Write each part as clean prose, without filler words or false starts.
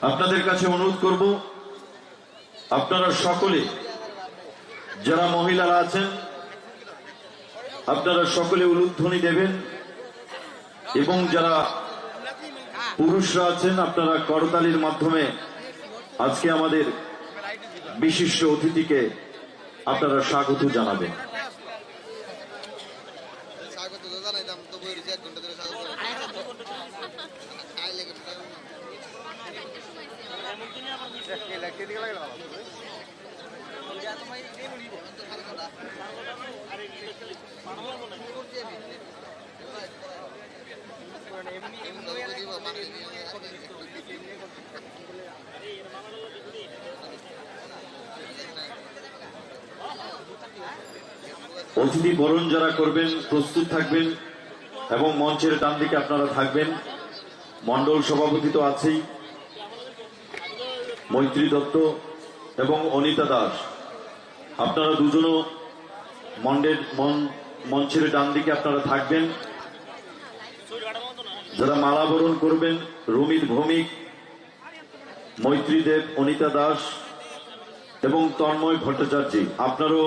আপনাদের কাছে অনুরোধ করব, আপনারা সকলে যারা মহিলারা আছেন আপনারা সকলে উলুধ্বনি দেবেন এবং যারা পুরুষরা আছেন আপনারা করতালির মাধ্যমে আজকে আমাদের বিশিষ্ট অতিথিকে আপনারা স্বাগত জানাবেন। অতিথি বরণ যারা করবেন প্রস্তুত থাকবেন এবং মঞ্চের ডান দিকে আপনারা থাকবেন। মণ্ডল সভাপতি তো আছেই, মৈত্রী দত্ত এবং অনিতা দাস, আপনারা দুজনও মঞ্চের ডান দিকে আপনারা থাকবেন। যারা মালা বরণ করবেন রমিত ভৌমিক, মৈত্রী দেব, অনিতা দাস এবং তন্ময় ভট্টাচার্য, আপনারাও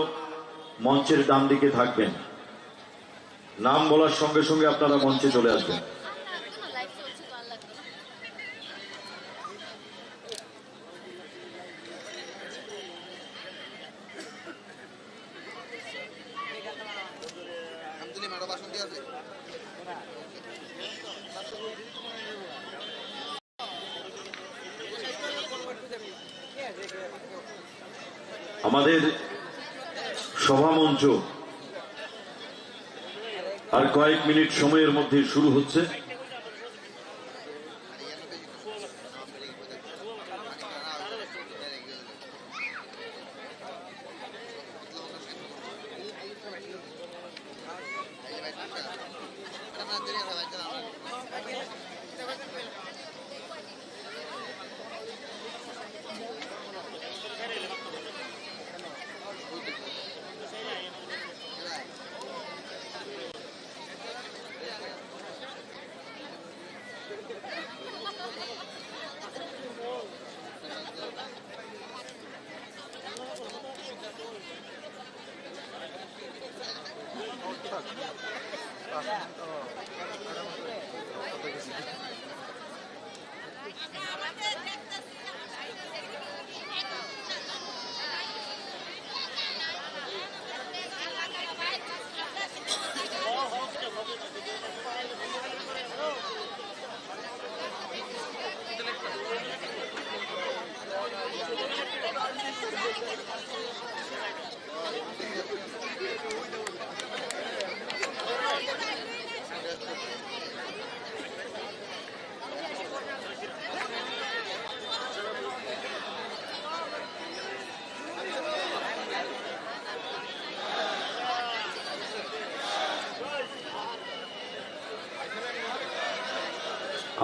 মঞ্চের ডান দিকে থাকবেন। নাম বলার সঙ্গে সঙ্গে আপনারা মঞ্চে চলে আসবেন। আমাদের সভামঞ্চ আর কয়েক মিনিট সময়ের মধ্যে শুরু হচ্ছে।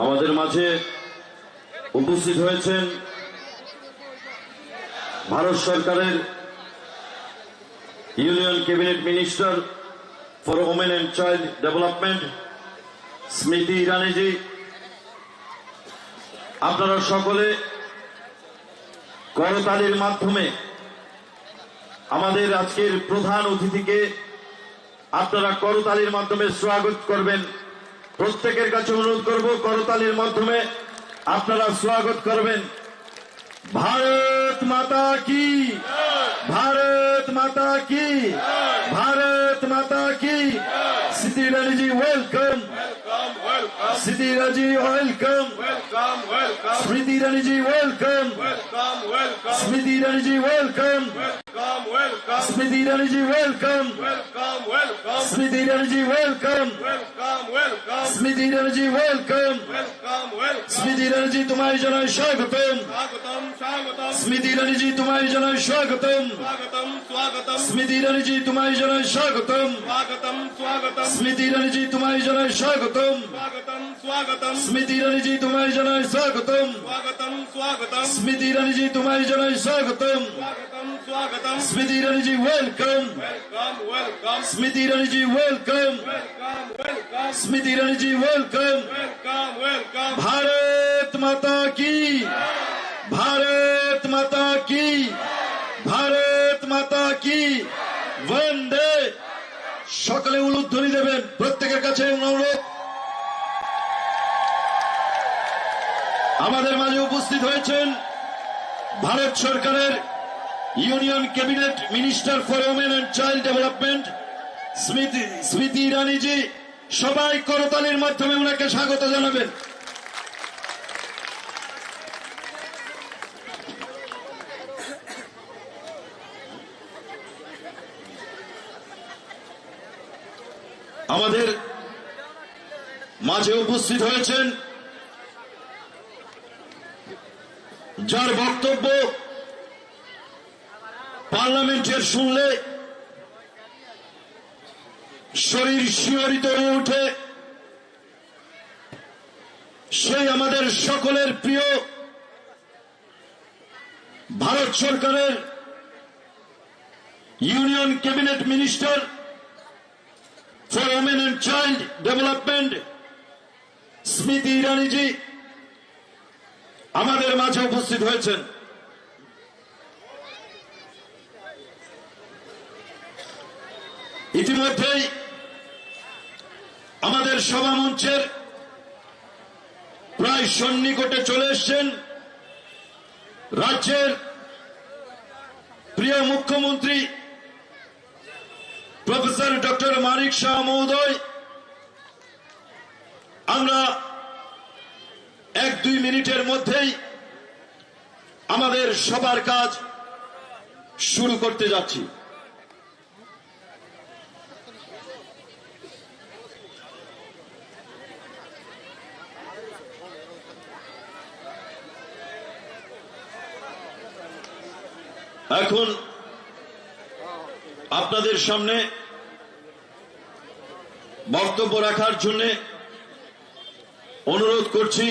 আমাদের মাঝে উপস্থিত হয়েছেন ভারত সরকারের union cabinet minister for women and child development স্মৃতি ইরানিজি। আপনারা সকলে করতালির মাধ্যমে আমাদের আজকের প্রধান অতিথিকে আপনারা করতালির মাধ্যমে স্বাগত করবেন। প্রত্যেকের কাছে অনুরোধ করব করতালির মাধ্যমে আপনারা স্বাগত করবেন। ভারত মাতা কি, ভারত মাতা কি, ভারত মাতা কি। স্মৃতি ইরানিজি ওয়েলকাম, স্মৃতি ইরানিজি ওয়েলকাম, স্মৃতি ইরানিজি ওয়েলকাম, স্মৃতি ইরানিজি ওয়েলকাম, স্মৃতি ইরানিজি ওয়েলকাম, স্মৃতি ইরানিজি ওয়েলকাম, স্মৃতি ইরানিজি ওয়েলকাম, স্মৃতি ইরানিজি তোমায় জানাই স্বাগতম, স্মৃতি ইরানিজি তোমায় জানাই স্বাগতম, স্মৃতি ইরানিজি তোমায় জানাই স্বাগতম, স্মৃতি ইরানিজি তোমায় জানাই স্বাগতম, স্মৃতি ইরানিজি তোমায় জানাই স্বাগতম, স্মৃতি ইরানিজি তোমায় জানাই স্বাগতম, Smriti Irani ji, welcome. Smriti Irani ji, welcome. Smriti Irani ji, welcome. Bharat Mata ki, Bharat Mata ki, Bharat Mata ki, Vande. সকলে উলুধ্বনি দেবেন, প্রত্যেকের কাছে অনুরোধ। আমাদের মাঝে উপস্থিত হয়েছেন ভারত সরকারের union cabinet minister for women and child development Smriti Irani জি। সবাই করতালির মাধ্যমে ওনাকে স্বাগত জানাবেন। আমাদের মাঝে উপস্থিত হয়েছেন যার বক্তব্য পার্লামেন্টের শুনলে শরীর শিহরিত হয়ে ওঠে, সেই আমাদের সকলের প্রিয় ভারত সরকারের union cabinet minister for women and child development Smriti Irani জি আমাদের মাঝে উপস্থিত হয়েছেন। ইতিমধ্যেই আমাদের সভা মঞ্চের প্রায় সন্নিকটে চলে এসেছেন রাজ্যের প্রিয় মুখ্যমন্ত্রী প্রফেসর ডক্টর মানিক শাহ মহোদয়। আমরা 1-2 মিনিটের মধ্যেই আমাদের সবার কাজ শুরু করতে যাচ্ছি। এখন আপনাদের সামনে বক্তব্য রাখার জন্য অনুরোধ করছি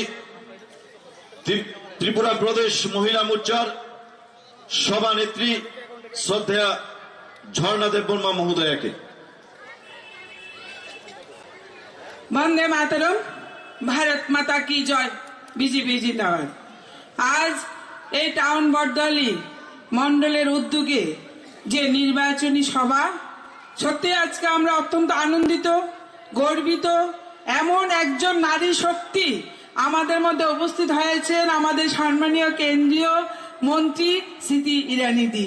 ত্রিপুরা প্রদেশ মহিলা মোর্চার সভানেত্রী শ্রদ্ধেয়া ঝর্ণা দেববর্মা মহোদয়াকে। বন্দে মাতরম, ভারত মাতা কি জয়, বিজেপি জিন্দাবাদ। আজ এই টাউন বটদলি মন্ডলের উদ্যোগে যে নির্বাচনী সভা, সত্যি আজকে আমরা অত্যন্ত আনন্দিত, গর্বিত। এমন একজন নারী শক্তি আমাদের মধ্যে উপস্থিত হয়েছেন, আমাদের সম্মানীয় কেন্দ্রীয় মন্ত্রী স্মৃতি ইরানি দি।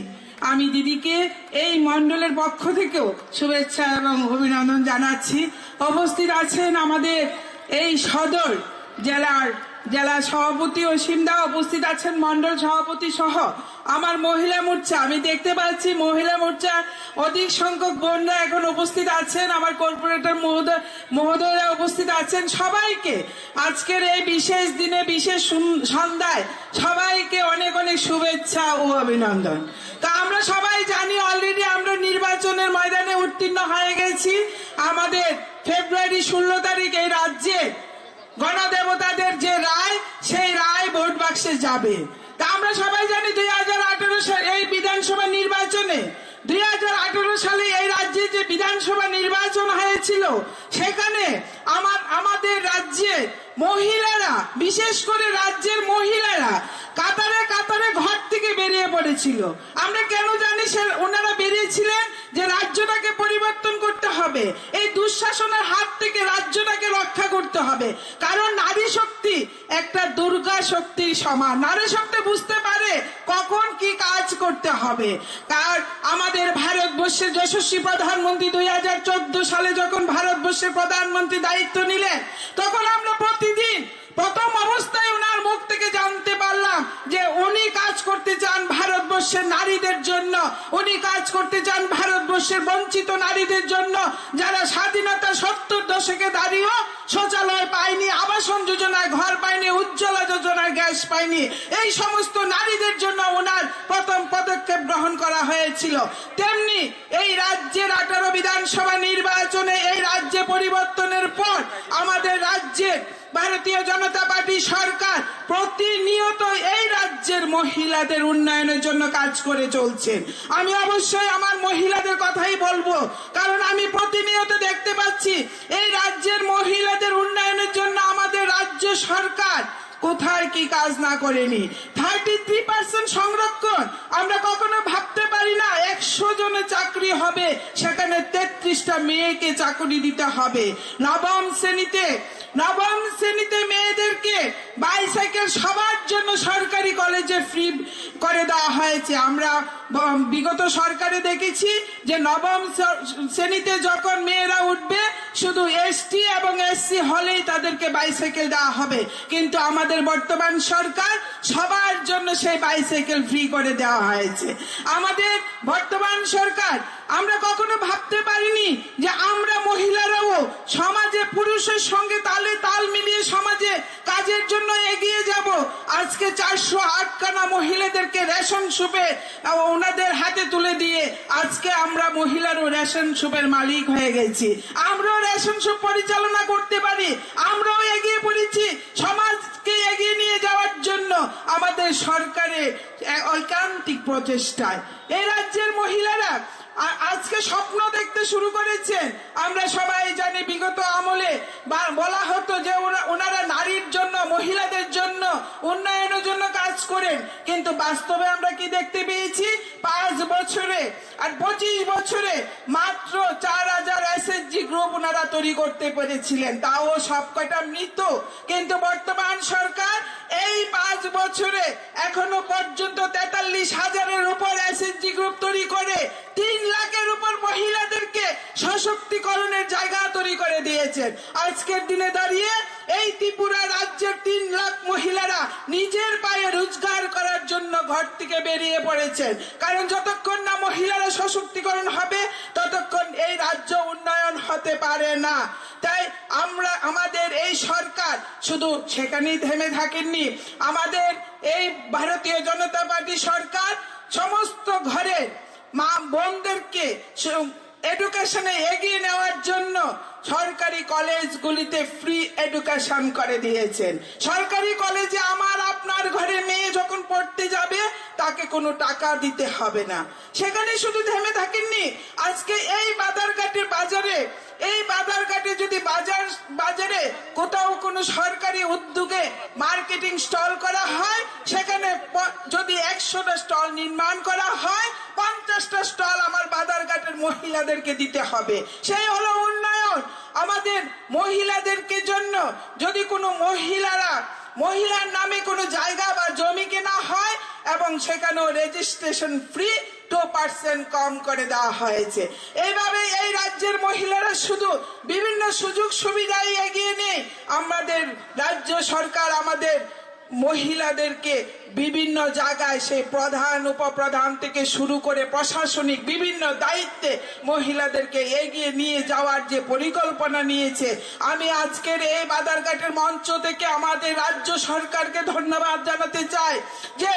আমি দিদিকে এই মন্ডলের পক্ষ থেকেও শুভেচ্ছা এবং অভিনন্দন জানাচ্ছি। উপস্থিত আছেন আমাদের এই সদর জেলা সভাপতি অসীম দা, উপস্থিত আছেন মন্ডল সভাপতি সহ আমার মহিলা মোর্চা। আমি দেখতে পাচ্ছি মহিলা মোর্চা অধিক সংখ্যক বোনরা এখন উপস্থিত আছেন, আমার কর্পোরেটর মহোদয়রা উপস্থিত আছেন। সবাইকে আজকের এই বিশেষ দিনে, বিশেষ সন্ধ্যায় সবাইকে অনেক অনেক শুভেচ্ছা ও অভিনন্দন। তা আমরা সবাই জানি অলরেডি আমরা নির্বাচনের ময়দানে উত্তীর্ণ হয়ে গেছি। আমাদের ফেব্রুয়ারি 16 তারিখ এই রাজ্যে গণদেবতাদের যে রায়, সেই রায় ভোট বাক্সে যাবে। তা আমরা সবাই জানি 2018 সালে এই বিধানসভা নির্বাচনে 2018 সালে এই রাজ্যে যে বিধানসভা নির্বাচন হয়েছিল, সেখানে আমাদের রাজ্যে মহিলারা, বিশেষ করে রাজ্যের মহিলারা কাতারে কাতারে ঘর থেকে বেরিয়ে পড়েছিল। আমরা কেন জানি ওনারা বেরিয়েছিলেন যে রাজ্যটাকে পরিবর্তন করতে হবে, এই দুঃশাসনের হাত থেকে রাজ্যটাকে রক্ষা করতে হবে। কারণ নারী শক্তি একটা দুর্গা শক্তির সমান। নারী শক্তি বুঝতে পারে কখন কি কাজ করতে হবে। কারণ আমাদের ভারতবর্ষের যশস্বী প্রধানমন্ত্রী 2014 সালে যখন ভারতবর্ষের প্রধানমন্ত্রী দায়িত্ব নিলেন, তখন আমরা প্রতিদিন প্রথম অবস্থায় ওনার মুখ থেকে জানতে পারলাম যে উনি কাজ করতে চান ভারতবর্ষের নারীদের জন্য, উনি কাজ করতে চান ভারতবর্ষের বঞ্চিত নারীদের জন্য, যারা স্বাধীনতা 70 দশকে দাঁড়িয়েও শৌচালয় পায়নি, আবাসন যোজনায় ঘর পায়নি, উজ্জ্বলা যোজনায় গ্যাস পায়নি। এই সমস্ত নারীদের জন্য ওনার প্রথম পদক্ষেপ গ্রহণ করা হয়েছিল। তেমনি এই রাজ্যের 18 বিধানসভা নির্বাচনে এই রাজ্যে পরিবর্তনের পর আমাদের রাজ্যের ভারতীয় জনতা পার্টি সরকার প্রতিনিয়ত এই রাজ্যের মহিলাদের উন্নয়নের জন্য কাজ করে চলছেন। আমি অবশ্যই আমার মহিলাদের কথাই বলবো, কারণ আমি প্রতিনিয়ত দেখতে পাচ্ছি এই রাজ্যের মহিলাদের উন্নয়নের জন্য আমাদের রাজ্য সরকার কোথায় কি কাজ না করেনি। 33% সংরক্ষণ, আমরা কখনো ভাবতে পারি না 100 জনের চাকরি হবে, সেখানে 33টা মেয়েকে চাকরি দিতে হবে। নবম শ্রেণীতে মেয়েদেরকে বাইসাইকেল সবার জন্য সরকারি কলেজে ফ্রি করে দেওয়া হয়েছে। আমরা বিগত সরকারে দেখেছি যে নবম শ্রেণীতে যখন মেয়েরা উঠবে শুধু এসটি এবং এসসি হলেই তাদেরকে বাইসাইকেল দেওয়া হবে, কিন্তু আমাদের বর্তমান সরকার সবার জন্য সেই বাইসাইকেল ফ্রি করে দেওয়া হয়েছে। আমাদের বর্তমান সরকার, আমরা কখনো ভাবতে পারিনি যে আমরা মহিলারাও সমাজে পুরুষের সঙ্গে তালে তাল মিলিয়ে সমাজে কাজের জন্য এগিয়ে যাব। আজকে 408 খানা মহিলাদেরকে রেশন সুপে ওনাদের হাতে তুলে দিয়ে আজকে আমরা মহিলারও রেশন সুপের মালিক হয়ে গেছি। আমরাও রেশন সুপ পরিচালনা করতে পারি, আমরাও এগিয়ে পড়েছি সমাজকে এগিয়ে নিয়ে যাওয়ার জন্য আমাদের সরকারের ঐকান্তিক প্রচেষ্টায়। এই রাজ্যের মহিলারা আজকে স্বপ্ন দেখতে শুরু করেছেন। আমরা সবাই জানি বিগত আমলে বলা হতো যে ওনারা নারীর জন্য, মহিলাদের জন্য, উন্নয়নের জন্য কাজ করেন, কিন্তু বাস্তবে আমরা কি দেখতে পেয়েছি? 5 বছরে আর 25 বছরে মাত্র 4000 এসএসজি গ্রুপ ওনারা তৈরি করতে পেরেছিলেন, তাও সবকটা মৃত। কিন্তু বর্তমান সরকার এই 5 বছরে এখনো পর্যন্ত 43,000-এর উপর এসএসজি গ্রুপ তৈরি করে 3 লাখের উপর মহিলাদেরকে সশক্তিকরণের জায়গা তৈরি করে দিয়েছেন। আজকের দিনে দাঁড়িয়ে এই ত্রিপুরা রাজ্যের 3 লাখ মহিলারা নিজের পায়ে রোজগার করার জন্য ঘর থেকে বেরিয়ে পড়েছেন, কারণ যতক্ষণ না মহিলারা সশক্তিকরণ হবে ততক্ষণ এই রাজ্য উন্নয়ন হতে পারে না। তাই আমাদের এই সরকার শুধু সেখানেই থেমে থাকেননি। আমাদের এই ভারতীয় জনতা পার্টি সরকার সমস্ত ঘরে মা বোনদেরকে এডুকেশনে এগিয়ে নেওয়ার জন্য সরকারি কলেজগুলিতে ফ্রি এডুকেশন করে দিয়েছেন। সরকারি কলেজে আমার আপনার ঘরে মেয়ে যখন পড়তে যাবে তাকে কোনো টাকা দিতে হবে না। সেখানে শুধু থেমে থাকেননি, আজকে এই বাজারঘাটের বাজারে, এই বাজারঘাটে যদি বাজারে কোথাও কোনো সরকারি উদ্যোগে মার্কেটিং স্টল করা হয়, সেখানে যদি 100টা স্টল নির্মাণ করা হয়, 50টা স্টল আমার বাজারঘাটের মহিলাদেরকে দিতে হবে। সেই হলো উন্নয়ন। আমাদের মহিলাদেরকে জন্য যদি কোনো মহিলার নামে কোনো জায়গা বা জমি কেনা হয় এবং সেখানেও রেজিস্ট্রেশন ফ্রি 2% কম করে দেওয়া হয়েছে। এইভাবে এই রাজ্যের মহিলারা শুধু বিভিন্ন সুযোগ সুবিধায় এগিয়ে নেই, আমাদের রাজ্য সরকার আমাদের মহিলাদেরকে বিভিন্ন জায়গায় সেই প্রধান, উপপ্রধান থেকে শুরু করে প্রশাসনিক বিভিন্ন দায়িত্বে মহিলাদেরকে এগিয়ে নিয়ে যাওয়ার যে পরিকল্পনা নিয়েছে, আমি আজকের এই বাজারঘাটের মঞ্চ থেকে আমাদের রাজ্য সরকারকে ধন্যবাদ জানাতে চাই যে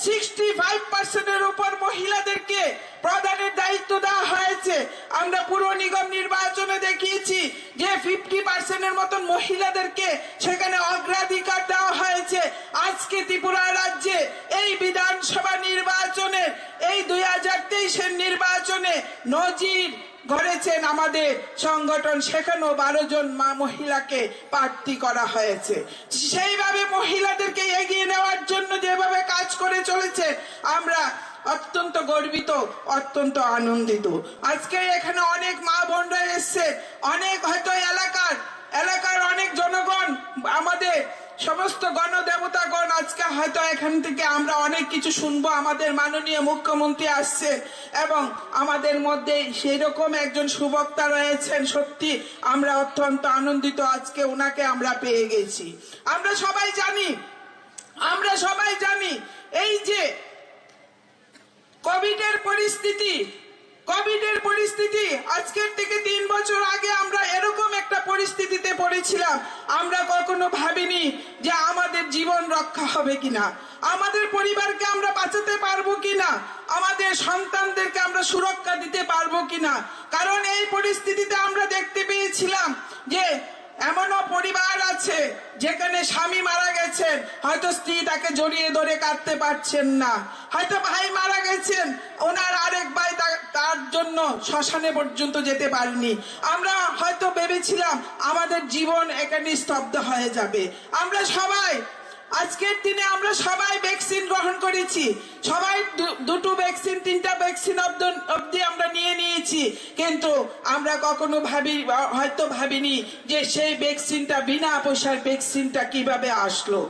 65%-এর উপর মহিলাদেরকে প্রধানের দায়িত্ব দেওয়া হয়েছে। আমরা পুর নিগম নির্বাচনে দেখিয়েছি যে 50%-এর মতন মহিলাদেরকে সেখানে অগ্রাধিকার দেওয়া হয়েছে। আজকে ত্রিপুরা রাজ্যে এই বিধানসভা নির্বাচনের, এই 2023-এর নির্বাচনে নজির গড়েছেন আমাদের সংগঠন, সেখানেও 12 জন মহিলাকে প্রার্থী করা হয়েছে। সেইভাবে মহিলাদেরকে এগিয়ে নেওয়ার জন্য যেভাবে কাজ করে চলেছে আমরা অত্যন্ত গর্বিত, অত্যন্ত আনন্দিত। আজকে এখানে অনেক মা বোনরা এসছে, অনেক হয়তো এলাকার অনেক জনগণ, আমাদের সমস্ত গণদেবতাগণ আজকে হয়তো এখান থেকে আমরা অনেক কিছু শুনবো। আমাদের মাননীয় মুখ্যমন্ত্রী আসছেন এবং আমাদের মধ্যে সেই রকম একজন সুবক্তা রয়েছেন। সত্যি আমরা অত্যন্ত আনন্দিত, আজকে ওনাকে আমরা পেয়ে গেছি। আমরা সবাই জানি এই যে কোভিডের পরিস্থিতি আজকের থেকে 3 বছর আগে আমরা এরকম একটা পরিস্থিতিতে পড়েছিলাম। আমরা কখনো ভাবিনি যে আমাদের জীবন রক্ষা হবে কিনা, আমাদের পরিবারকে আমরা বাঁচাতে পারবো কিনা, আমাদের সন্তানদেরকে আমরা সুরক্ষা দিতে পারবো কিনা। কারণ এই পরিস্থিতিতে আমরা দেখতে পেয়েছিলাম যে এমনও পরিবার আছে যেখানে স্বামী মারা গেছেন, হয়তো স্ত্রী তাকে জড়িয়ে ধরে কাঁদতে পারছেন না, হয়তো ভাই মারা গেছেন, ওনার আরেক ভাই তার জন্য শ্মশানে পর্যন্ত যেতে পারেনি। আমরা হয়তো ভেবেছিলাম আমাদের জীবন এখানে স্তব্ধ হয়ে যাবে। আমরা সবাই আজকের দিনে আমরা সবাই ভ্যাকসিন গ্রহণ করেছি, সবাই দুটো ভ্যাকসিন, তিনটা ভ্যাকসিন অবধি আমরা নিয়েছি, কিন্তু আমরা কখনো হয়তো ভাবিনি যে সেই ভ্যাকসিনটা বিনা পয়সার ভ্যাকসিনটা কিভাবে আসলো।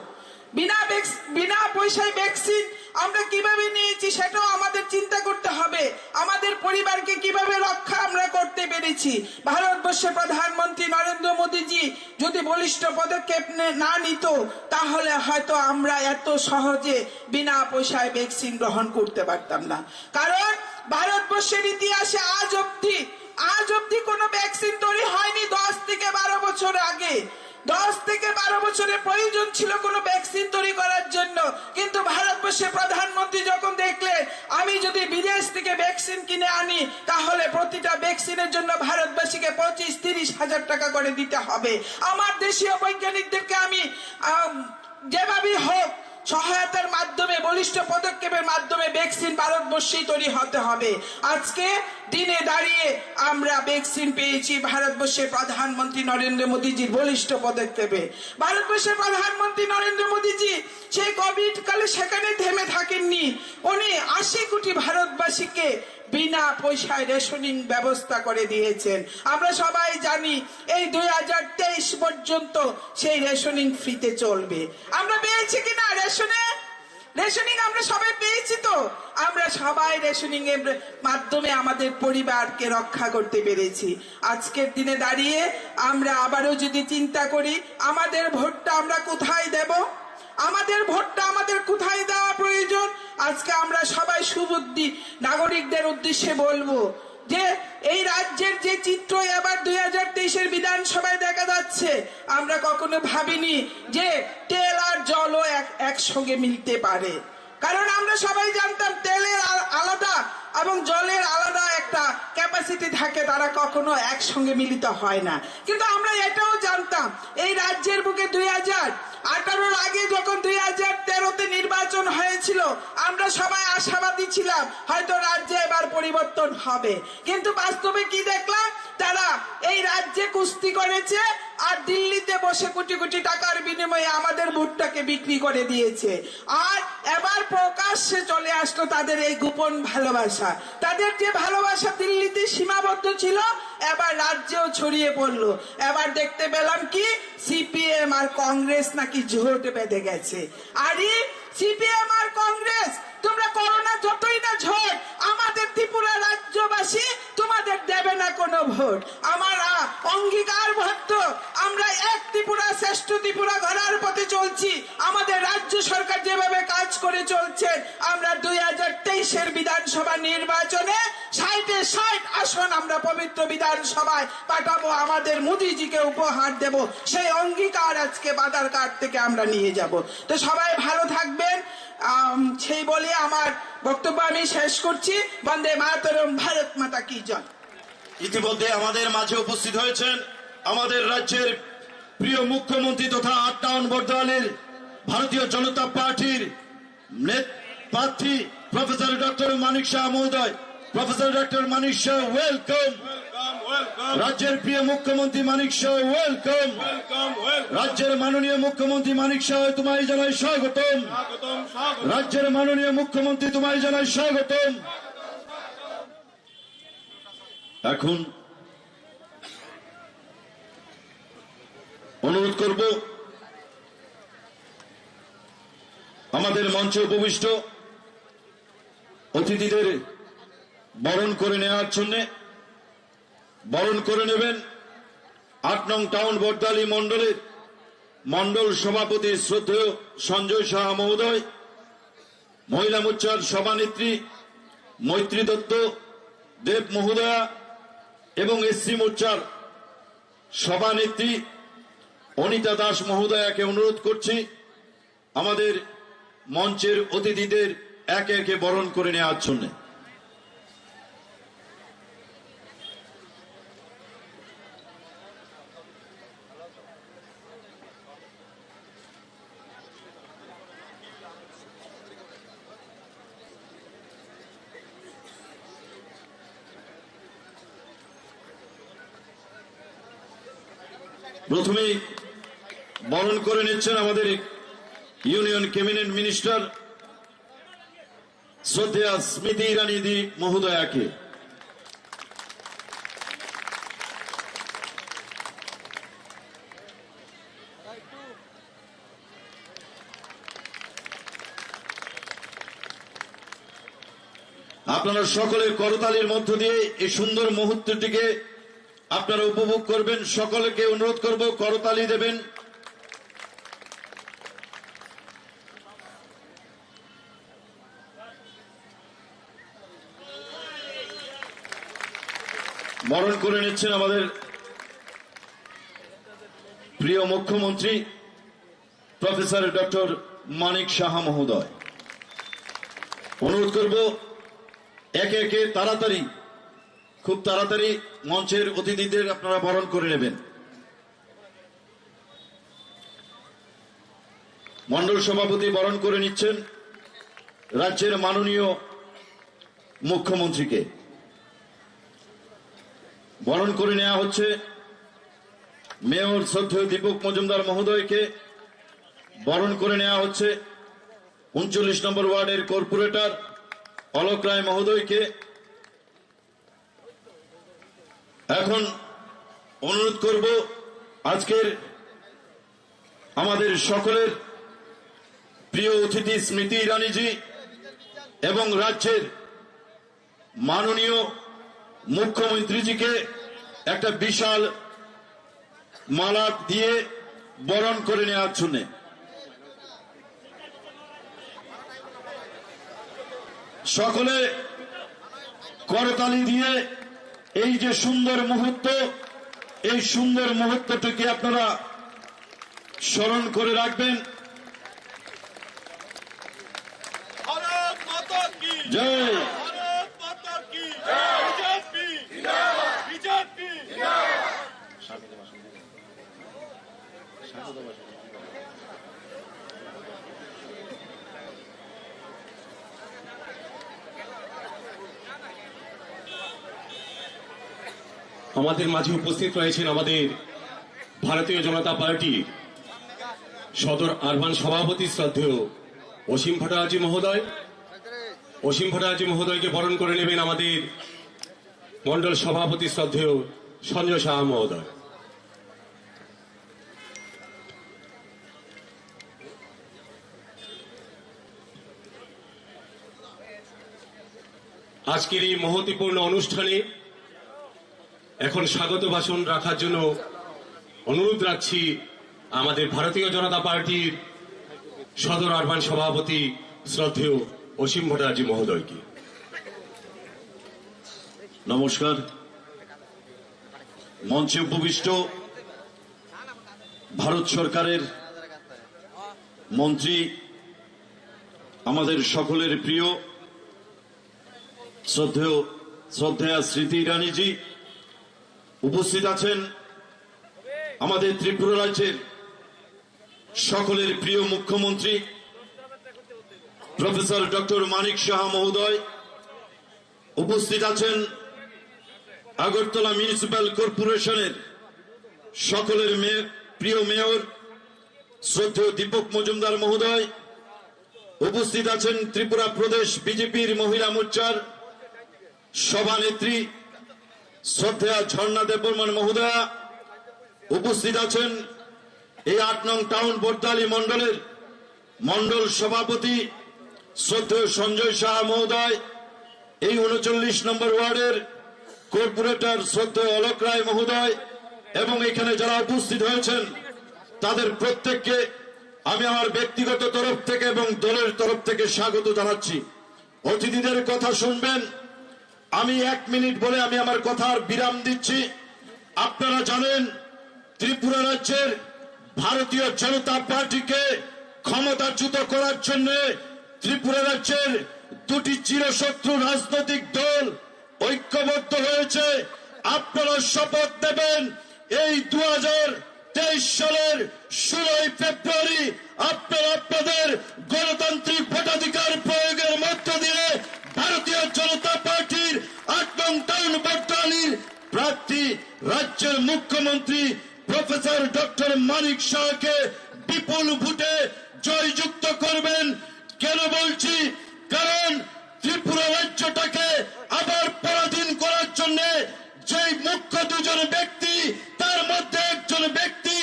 বিনা পয়সায় ভ্যাকসিন আমরা কিভাবে নিয়েছি সেটাও আমাদের চিন্তা করতে হবে। আমাদের পরিবারকে কিভাবে রক্ষা আমরা করতে পেরেছি। ভারতবর্ষের প্রধানমন্ত্রী নরেন্দ্র মোদীজি যদি বলিষ্ঠ পদক্ষেপ না নিত, তাহলে হয়তো আমরা এত সহজে বিনা পয়সায় ভ্যাকসিন গ্রহণ করতে পারতাম না। কারণ ভারতবর্ষের ইতিহাসে আজ অব্দি কোনো ভ্যাকসিন তৈরি হয়নি। 10 থেকে 12 বছর আগে 10 থেকে 12 বছরের প্রয়োজন ছিল কোনো ভ্যাকসিন তৈরি করার জন্য, কিন্তু ভারতবর্ষের প্রধানমন্ত্রী যখন দেখলেন আমি যদি বিদেশ থেকে ভ্যাকসিন কিনে আনি তাহলে প্রতিটা ভ্যাকসিনের জন্য ভারতবাসীকে 25-30 হাজার টাকা করে দিতে হবে, আমার দেশীয় বৈজ্ঞানিকদেরকে আমি যেভাবেই হোক সহায়তার মাধ্যমে, বলিষ্ঠ পদক্ষেপের মাধ্যমে ভ্যাকসিন ভারতবর্ষেই তৈরি হতে হবে। আজকে দিনে দাঁড়িয়ে আমরা ভ্যাকসিন পেয়েছি ভারতবর্ষের প্রধানমন্ত্রী নরেন্দ্র মোদীজির বলিষ্ঠ পদক্ষেপে। ভারতবর্ষের প্রধানমন্ত্রী নরেন্দ্র মোদীজি সেই কোভিড কালে সেখানে থেমে থাকেননি, উনি 80 কোটি ভারতবাসীকে বিনা পয়সায় রেশনিং ব্যবস্থা করে দিয়েছেন। আমরা সবাই জানি এই 2023 পর্যন্ত সেই রেশনিং ফ্রিতে চলবে। আমরা পেয়েছি কিনা রেশনিং আমরা সবাই পেয়েছি তো? আমরা সবাই রেশনিং এর মাধ্যমে আমাদের পরিবারকে রক্ষা করতে পেরেছি। আজকের দিনে দাঁড়িয়ে আমরা আবারও যদি চিন্তা করি আমাদের ভোটটা আমরা কোথায় দেব, আমাদের ভোটটা আমাদের কোথায় দেওয়া প্রয়োজন, আজকে আমরা সবাই সুবুদ্ধি নাগরিকদের উদ্দেশ্যে বলবো যে এই রাজ্যের যে চিত্র এবার 2023-এর বিধানসভায় দেখা যাচ্ছে, আমরা কখনো ভাবিনি যে তেল আর জলও একসঙ্গে মিলতে পারে। কারণ আমরা সবাই জানতাম তেলের আলাদা এবং জলের আলাদা একটা ক্যাপাসিটি থাকে, তারা কখনো একসঙ্গে মিলিত হয় না। কিন্তু আমরা এটাও জানতাম এই রাজ্যের বুকে 2018-র আগে যখন 2013-তে নির্বাচন হয়েছিল, আমরা সবাই আশাবাদী ছিলাম হয়তো রাজ্যে এবার পরিবর্তন হবে, কিন্তু বাস্তবে কি দেখলাম, তারা এই রাজ্যে কুস্তি করেছে আর দিল্লিতে বসে কোটি কোটি টাকার বিনিময়ে আমাদের ভোটটাকে বিক্রি করে দিয়েছে। আর এবার প্রকাশ্যে চলে আসলো তাদের এই গোপন ভালোবাসা। তাদের যে ভালোবাসা দিল্লিতে সীমাবদ্ধ ছিল এবার রাজ্যেও ছড়িয়ে পড়লো। এবার দেখতে পেলাম কি সিপিএম আর কংগ্রেস নাকি জোট বেঁধে গেছে। আরে সিপিএম আর কংগ্রেস তোমরা করো না যতই না ঝোট, আমাদের ত্রিপুরা রাজ্যবাসী তোমাদের দেবে না কোনো ভোট। আমরা অঙ্গীকারবদ্ধ, আমরা এক ত্রিপুরা শ্রেষ্ঠ ত্রিপুরা গড়ার পথে চলছি। আমাদের রাজ্য সরকার যেভাবে কাজ করে চলছে, আমরা 2023-এর বিধানসভা নির্বাচনে 60 আসন আমরা পবিত্র বিধানসভায় পাঠাবো, আমাদের মোদীজিকে উপহার দেব, সেই অঙ্গীকার আজকে বাধার কাঠ থেকে আমরা নিয়ে যাব। তো সবাই ভালো থাকবেন, সেই বলে আমার বক্তব্য আমি শেষ করছি। বন্দে মাতরম, ভারত মাতা কি জয়। ইতিমধ্যে আমাদের মাঝে উপস্থিত হয়েছেন আমাদের রাজ্যের প্রিয় মুখ্যমন্ত্রী তথা 8 টাউন বর্ধমানের ভারতীয় জনতা পার্টির প্রার্থী প্রফেসর ডক্টর মানিক শাহ মহোদয়। Professor doctor Manik Shah, welcome. রাজ্যের প্রিয় মুখ্যমন্ত্রী মানিক শাহ, ওয়েলকাম। রাজ্যের মাননীয় মুখ্যমন্ত্রী মানিক শাহ, তোমায় জানাই স্বাগতম। রাজ্যের মাননীয় মুখ্যমন্ত্রী, তোমায় জানাই স্বাগতম। এখন অনুরোধ করব আমাদের মঞ্চে উপবিষ্ট অতিথিদের বরণ করে নেওয়ার জন্য। বরণ করে নেবেন 8 নং টাউন বর্দালি মন্ডলের মন্ডল সভাপতি শ্রদ্ধেয় সঞ্জয় সাহা মহোদয়, মহিলা মোর্চার সভানেত্রী মৈত্রী দত্ত দেব মহোদয়া এবং এসসি মোর্চার সভানেত্রী অনিতা দাস মহোদয়াকে অনুরোধ করছি আমাদের মঞ্চের অতিথিদের একে একে বরণ করে নেওয়ার জন্য। প্রথমেই বরণ করে নিচ্ছেন আমাদের union cabinet minister শ্রদ্ধেয়া Smriti Irani দি মহোদয়াকে। আপনারা সকলে করতালির মধ্য দিয়ে এই সুন্দর মুহূর্তটিকে আপনারা উপভোগ করবেন। সকলকে অনুরোধ করব করতালি দেবেন। বরণ করে নিচ্ছেন আমাদের প্রিয় মুখ্যমন্ত্রী প্রফেসর ডক্টর মানিক সাহা মহোদয়। অনুরোধ করব একে একে তাড়াতাড়ি, খুব তাড়াতাড়ি মঞ্চের অতিথিদের আপনারা বরণ করে নেবেন। মণ্ডল সভাপতি বরণ করে নিচ্ছেন রাজ্যের মাননীয় মুখ্যমন্ত্রীকে। বরণ করে নেওয়া হচ্ছে মেয়র শ্রদ্ধেয় দীপক মজুমদার মহোদয়কে। বরণ করে নেওয়া হচ্ছে 39 নম্বর ওয়ার্ডের কর্পোরেটর অলোক রায় মহোদয়কে। এখন অনুরোধ করব আজকের আমাদের সকলের প্রিয় অতিথি স্মৃতি ইরানিজি এবং রাজ্যের মাননীয় মুখ্যমন্ত্রীজিকে একটা বিশাল মালা দিয়ে বরণ করে নেওয়ার জন্য। সকলে করতালি দিয়ে এই যে সুন্দর মুহূর্ত, এই সুন্দর মুহূর্তটিকে আপনারা স্মরণ করে রাখবেন। भारत माता की জয়। भारत माता की बीजेपी बीजेपी আমাদের মাঝে উপস্থিত রয়েছেন আমাদের ভারতীয় জনতা পার্টির সদর আরবান সভাপতি শ্রদ্ধেয় অসীম ভট্টাচার্য মহোদয়। অসীম ভট্টাচার্য মহোদয়কে বরণ করে নেবেন আমাদের মণ্ডল সভাপতি শ্রদ্ধেয় সঞ্জয় সাহা মহোদয়। আজকের এই মহত্বপূর্ণ অনুষ্ঠানে এখন স্বাগত ভাষণ রাখার জন্য অনুরোধ রাখছি আমাদের ভারতীয় জনতা পার্টির সদর আরবান সভাপতি শ্রদ্ধেয় অসীম ভট্টাচার্য মহোদয়কে। নমস্কার। মঞ্চে উপবিষ্ট ভারত সরকারের মন্ত্রী, আমাদের সকলের প্রিয় শ্রদ্ধেয়া স্মৃতি ইরানিজি, উপস্থিত আছেন আমাদের ত্রিপুরা রাজ্যের সকলের প্রিয় মুখ্যমন্ত্রী প্রফেসর ডক্টর মানিক সাহা মহোদয়, উপস্থিত আছেন আগরতলা মিউনিসিপ্যাল কর্পোরেশনের সকলের প্রিয় মেয়র শ্রদ্ধেয় দীপক মজুমদার মহোদয়, উপস্থিত আছেন ত্রিপুরা প্রদেশ বিজেপির মহিলা মোর্চার সভানেত্রী শ্রদ্ধেয়া ঝর্ণা দেববর্মন মহোদয়া, উপস্থিত আছেন এই 8 নং টাউন বর্দালি মন্ডলের মন্ডল সভাপতি শ্রদ্ধেয় সঞ্জয় সাহা মহোদয়, এই 39 নম্বর ওয়ার্ডের কর্পোরেটর শ্রদ্ধেয় অলোক রায় মহোদয় এবং এখানে যারা উপস্থিত হয়েছেন তাদের প্রত্যেককে আমি আমার ব্যক্তিগত তরফ থেকে এবং দলের তরফ থেকে স্বাগত জানাচ্ছি। অতিথিদের কথা শুনবেন। আমি 1 মিনিট বলে আমি আমার কথার বিরাম দিচ্ছি। আপনারা জানেন ত্রিপুরা রাজ্যের ভারতীয় জনতা পার্টিকে ক্ষমতাচ্যুত করার জন্য ত্রিপুরা রাজ্যের 2টি চিরশত্রু রাজনৈতিক দল ঐক্যবদ্ধ হয়েছে। আপনারা শপথ নেবেন এই 2023 সালের 16 ফেব্রুয়ারি আপনারা আপনাদের গণতান্ত্রিক ভোটাধিকার প্রয়োগের মধ্য দিয়ে ভারতীয় জনতা পার্টির 8 নং টাউন বর্দালির প্রার্থী রাজ্যের মুখ্যমন্ত্রী প্রফেসর প্রফেসর ডক্টর মানিক শাহকে বিপুল ভোটে জয়যুক্ত করবেন। কেন বলছি? কারণ ত্রিপুরা রাজ্যটাকে আবার পরাধীন করার জন্য যেই মুখ্য দুজন ব্যক্তি, তার মধ্যে একজন ব্যক্তি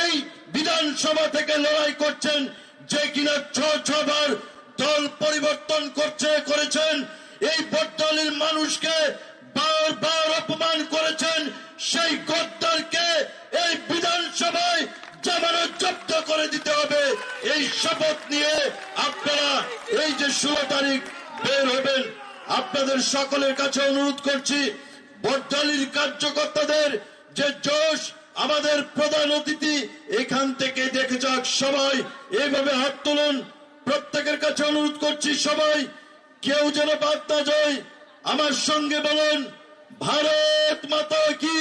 এই বিধানসভা থেকে লড়াই করছেন, যে কিনা ছবার দল পরিবর্তন করেছেন, এই বটতলীর মানুষকে বারবার অপমান করেছেন, সেই গদ্দারকে এই বিধানসভায় জামানত জব্দ করে দিতে হবে। এই শপথ নিয়ে আপনারা এই যে 16 তারিখ বের হবেন, আপনাদের সকলের কাছে অনুরোধ করছি, বটতলীর কার্যকর্তাদের যে জোশ, আমাদের প্রধান অতিথি এখান থেকে দেখে যাক। সবাই এইভাবে হাত তুলুন। প্রত্যেকের কাছে অনুরোধ করছি, সবাই কেউ যেন বাদ না যায়। আমার সঙ্গে বলুন, ভারত মাতা কি,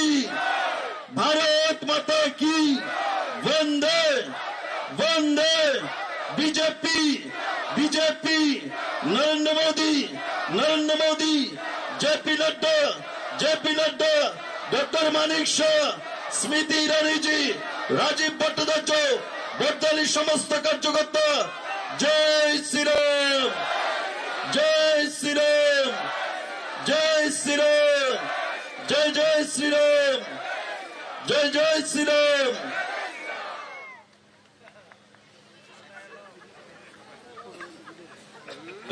ভারত মাতা কি, বন্দে বন্দে BJP, BJP, Narendra Modi, Narendra Modi, JP Nadda, JP Nadda, doctor Manik Shah, Smriti ইরানিজি, রাজীব ভট্টাচার্য, বটতলীর সমস্ত কার্যকর্তা, জয় শ্রীরাম, জয় শ্রীরাম, জয় শ্রীরাম, জয় জয় শ্রীরাম, জয় জয় শ্রীরাম।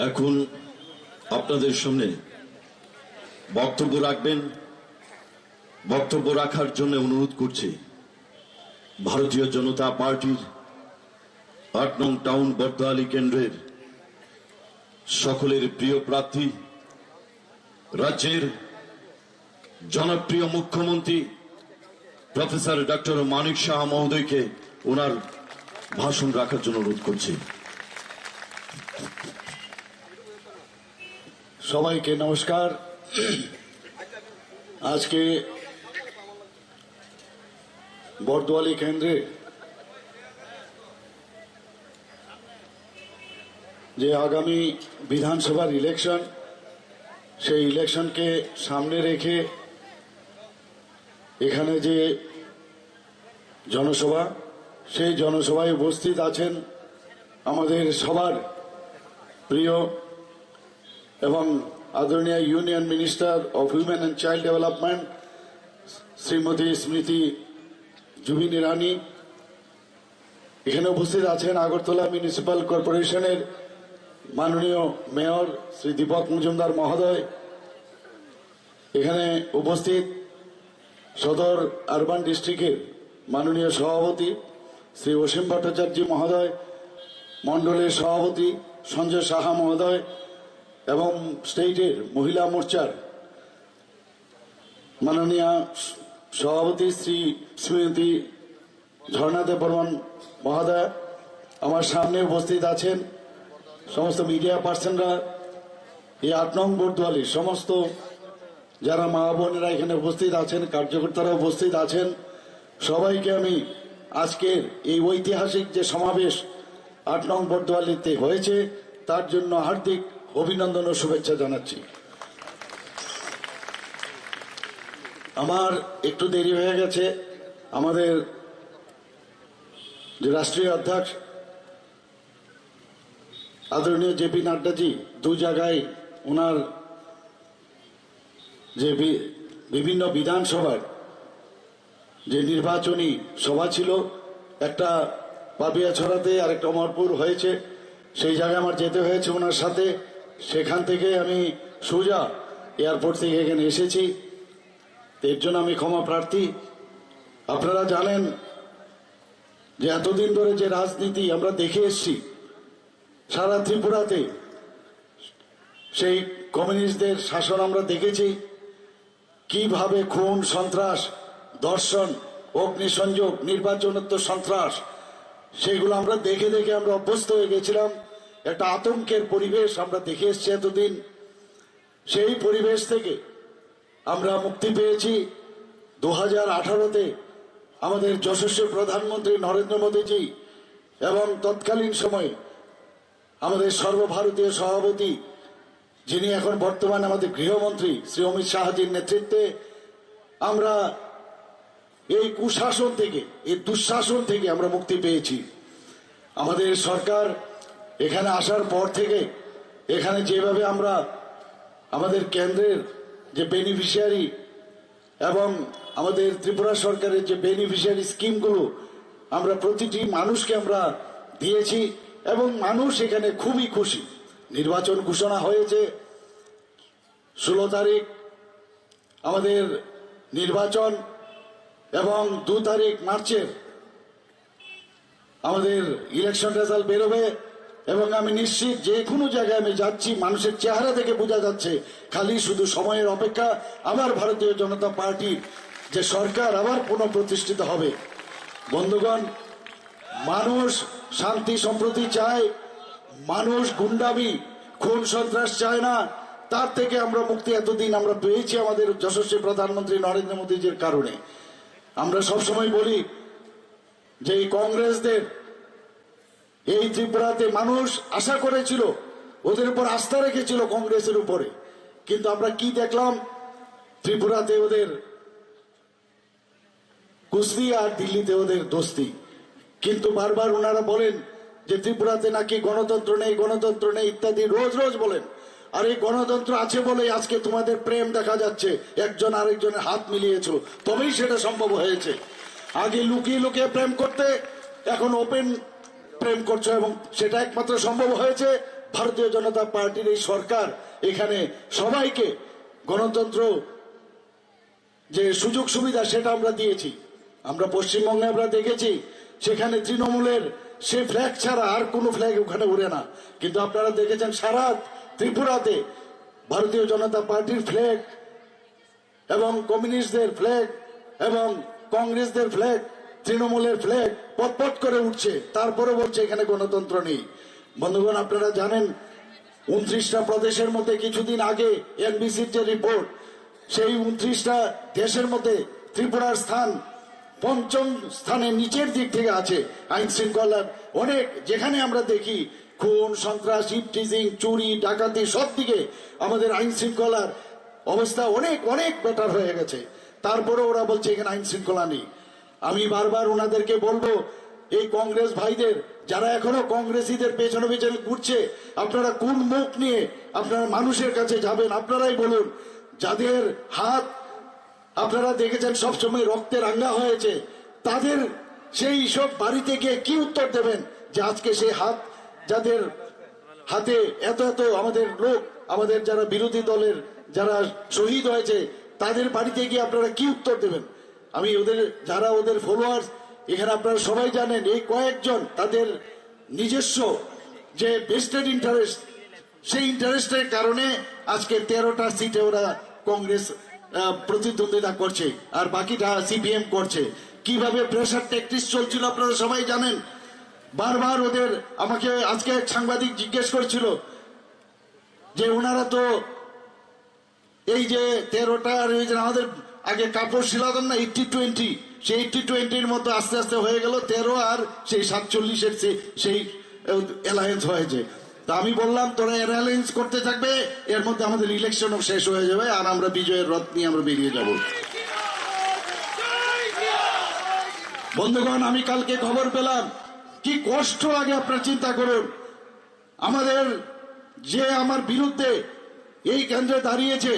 এখন আপনাদের সামনে বক্তব্য রাখবেন। বক্তব্য রাখার জন্য অনুরোধ করছি ভারতীয় জনতা পার্টির 8 নং টাউন বটতলী কেন্দ্রের সকলের প্রিয় প্রার্থী, রাজ্যের জনপ্রিয় মুখ্যমন্ত্রী প্রফেসর ডক্টর মানিক শাহ মহোদয়কে ওনার ভাষণ রাখার জন্য অনুরোধ করছি। সবাইকে নমস্কার। আজকে বটতলী কেন্দ্রে যে আগামী বিধানসভার ইলেকশন, সেই ইলেকশনকে সামনে রেখে এখানে যে জনসভা, সেই জনসভায় উপস্থিত আছেন আমাদের সবার প্রিয় এবং আদরণীয় union minister of women and child development Shrimati Smriti Zubin ইরানি। এখানে উপস্থিত আছেন আগরতলা মিউনিসিপ্যাল কর্পোরেশনের মাননীয় মেয়র শ্রী দীপক মজুমদার মহোদয়। এখানে উপস্থিত সদর আরবান ডিস্ট্রিক্টের মাননীয় সভাপতি শ্রী অসীম ভট্টাচার্য মহোদয়, মণ্ডলের সভাপতি সঞ্জয় সাহা মহোদয় এবং স্টেটের মহিলা মোর্চার মাননীয় সভাপতি শ্রী শ্রীমতী ঝর্ণা দেববর্মন মহোদয়। আমার সামনে উপস্থিত আছেন সমস্ত মিডিয়া পার্সনরা, এই 8 নং বটতলীর সমস্ত যারা মা বোনেরা এখানে উপস্থিত আছেন, কার্যকর্তারা উপস্থিত আছেন, সবাইকে আমি আজকের এই ঐতিহাসিক যে সমাবেশ 8 নং বটতলীতে হয়েছে তার জন্য হার্দিক অভিনন্দন ও শুভেচ্ছা জানাচ্ছি। আমার একটু দেরি হয়ে গেছে। আমাদের যে রাষ্ট্রীয় অধ্যক্ষ আদরণীয় জেপি নাড্ডাজি 2 জায়গায় ওনার যে বিভিন্ন বিধানসভার যে নির্বাচনী সভা ছিল, একটা পাবিয়াছড়াতে আর একটা অমরপুর হয়েছে, সেই জায়গায় আমার যেতে হয়েছে ওনার সাথে। সেখান থেকে আমি সোজা এয়ারপোর্ট থেকে এখানে এসেছি, এর জন্য আমি ক্ষমা প্রার্থী। আপনারা জানেন যে এতদিন ধরে যে রাজনীতি আমরা দেখে এসেছি সারা ত্রিপুরাতে, সেই কমিউনিস্টদের শাসন আমরা দেখেছি, কিভাবে খুন, সন্ত্রাস, ধর্ষণ, অগ্নিসংযোগ, নির্বাচনোত্তর সন্ত্রাস, সেগুলো আমরা দেখে দেখে আমরা অভ্যস্ত হয়ে গেছিলাম। একটা আতঙ্কের পরিবেশ আমরা দেখে এসেছি এতদিন। সেই পরিবেশ থেকে আমরা মুক্তি পেয়েছি 2018-তে আমাদের যশস্বী প্রধানমন্ত্রী নরেন্দ্র মোদীজি এবং তৎকালীন সময়ে আমাদের সর্বভারতীয় সভাপতি, যিনি এখন বর্তমানে আমাদের গৃহমন্ত্রী শ্রী অমিত শাহজির নেতৃত্বে আমরা এই কুশাসন থেকে, এই দুঃশাসন থেকে আমরা মুক্তি পেয়েছি। আমাদের সরকার এখানে আসার পর থেকে এখানে যেভাবে আমরা আমাদের কেন্দ্রের যে বেনিফিশিয়ারি এবং আমাদের ত্রিপুরা সরকারের যে বেনিফিশিয়ারি স্কিমগুলো আমরা প্রতিটি মানুষকে আমরা দিয়েছি এবং মানুষ এখানে খুবই খুশি। নির্বাচন ঘোষণা হয়েছে 16 তারিখ আমাদের নির্বাচন এবং 2 তারিখ মার্চের আমাদের ইলেকশন রেজাল্ট বেরোবে এবং আমি নিশ্চিত যে কোনো জায়গায় আমি যাচ্ছি মানুষের চেহারা থেকে বোঝা যাচ্ছে খালি শুধু সময়ের অপেক্ষা, আবার ভারতীয় জনতা পার্টির যে সরকার আবার পুনঃপ্রতিষ্ঠিত হবে। বন্ধুগণ, মানুষ শান্তি সম্প্রীতি চায়, মানুষ গুন্ডামি খুন সন্ত্রাস চায় না। তার থেকে আমরা মুক্তি এতদিন আমরা পেয়েছি আমাদের যশস্বী প্রধানমন্ত্রী নরেন্দ্র মোদীজির কারণে। আমরা সবসময় বলি যে এই কংগ্রেসদের এই ত্রিপুরাতে মানুষ আশা করেছিল, ওদের উপর আস্থা রেখেছিল কংগ্রেসের উপরে, কিন্তু আমরা কি দেখলাম ত্রিপুরাতে ওদের কুস্তি আর দিল্লিতে ওদের দোস্তি। কিন্তু বারবার ওনারা বলেন যে ত্রিপুরাতে নাকি গণতন্ত্র নেই, গণতন্ত্র নেই ইত্যাদি রোজ রোজ বলেন। আর এই গণতন্ত্র আছে বলেই আজকে তোমাদের প্রেম দেখা যাচ্ছে, একজন আরেকজনের হাত মিলিয়েছো, তবেই সেটা সম্ভব হয়েছে। আগে লুকিয়ে লুকিয়ে প্রেম করতে, এখন ওপেন প্রেম করছো এবং সেটা একমাত্র সম্ভব হয়েছে ভারতীয় জনতা পার্টির এই সরকার এখানে সবাইকে গণতন্ত্র যে সুযোগ সুবিধা সেটা আমরা দিয়েছি। আমরা পশ্চিমবঙ্গে আমরা দেখেছি সেখানে তৃণমূলের সে ফ্ল্যাগ ছাড়া আর কোনো ফ্ল্যাগ ওখানে উড়ে না, কিন্তু আপনারা দেখেছেন সারা ত্রিপুরাতে ভারতীয় জনতা পার্টির ফ্ল্যাগ এবং কমিউনিস্টদের ফ্ল্যাগ এবং কংগ্রেসদের ফ্ল্যাগ, তৃণমূলের ফ্ল্যাগ পটপট করে উঠছে, তারপরে বলছে এখানে গণতন্ত্র নেই। বন্ধুগণ, আপনারা জানেন 29টা প্রদেশের মধ্যে কিছুদিন আগে এনবিসির যে রিপোর্ট, সেই 29টা দেশের মধ্যে ত্রিপুরার স্থান 5ম স্থানে নিচের দিক থেকে আছে। আইন শৃঙ্খলার অনেক যেখানে আমরা দেখি খুন সন্ত্রাস ইভটিজিং চুরি ডাকাতি সব দিকে আমাদের আইন শৃঙ্খলার অবস্থা অনেক অনেক বেটার হয়ে গেছে, তারপরে ওরা বলছে এখানে আইন শৃঙ্খলা নেই। আমি বারবার ওনাদেরকে বলবো এই কংগ্রেস ভাইদের যারা এখনো কংগ্রেসীদের পেছনে পেছনে ঘুরছে, আপনারা কোন মুখ নিয়ে আপনারা মানুষের কাছে যাবেন? আপনারাই বলুন। যাদের হাত আপনারা দেখেছেন সবসময় রক্তে রাঙ্গা হয়েছে, তাদের সেই সব বাড়িতে গিয়ে কি উত্তর দেবেন যে আজকে সেই হাত যাদের হাতে এত এত আমাদের লোক, আমাদের যারা বিরোধী দলের যারা শহীদ হয়েছে, তাদের বাড়িতে গিয়ে আপনারা কি উত্তর দেবেন? আমি ওদের যারা ওদের ফলোয়ার্স এখানে আপনারা সবাই জানেন, এই কয়েকজন তাদের নিজস্ব যে বেস্টেড ইন্টারেস্ট, সেই ইন্টারেস্টের কারণে আজকে 13টা সিটে ওরা কংগ্রেস প্রতিদ্বন্দ্বিতা করছে আর বাকিটা সিপিএম করছে। কিভাবে প্রেসার ট্যাকটিক্স চলছিল আপনারা সবাই জানেন। বারবার ওদের আমাকে আজকে এক সাংবাদিক জিজ্ঞেস করছিল যে ওনারা তো এই যে 13টা আমাদের আগে কাপড় শিলাতাম না 80-20, সেই 80-20-র মতো আস্তে আস্তে হয়ে গেল 13 আর সেই 47-এর সেই অ্যালায়েন্স হয়েছে। তা আমি বললাম তোরা অ্যালায়েন্স করতে থাকবে, এর মধ্যে আমাদের ইলেকশনও শেষ হয়ে যাবে আর আমরা বিজয়ের রথ নিয়ে আমরা বেরিয়ে যাব। বন্ধুগণ, আমি কালকে খবর পেলাম, কি কষ্ট লাগে আপনারা চিন্তা করুন। আমাদের যে আমার বিরুদ্ধে এই কেন্দ্রে দাঁড়িয়েছে,